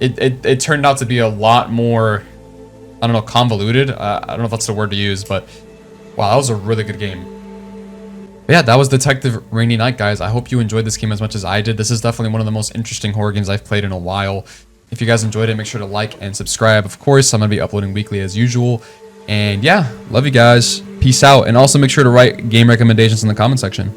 it turned out to be a lot more, I don't know, convoluted. I don't know if that's the word to use, but wow, that was a really good game. But yeah, that was Detective Rainy Night, guys. I hope you enjoyed this game as much as I did. This is definitely one of the most interesting horror games I've played in a while. If you guys enjoyed it, make sure to like and subscribe. Of course, I'm going to be uploading weekly as usual. And yeah, love you guys. Peace out. And also make sure to write game recommendations in the comment section.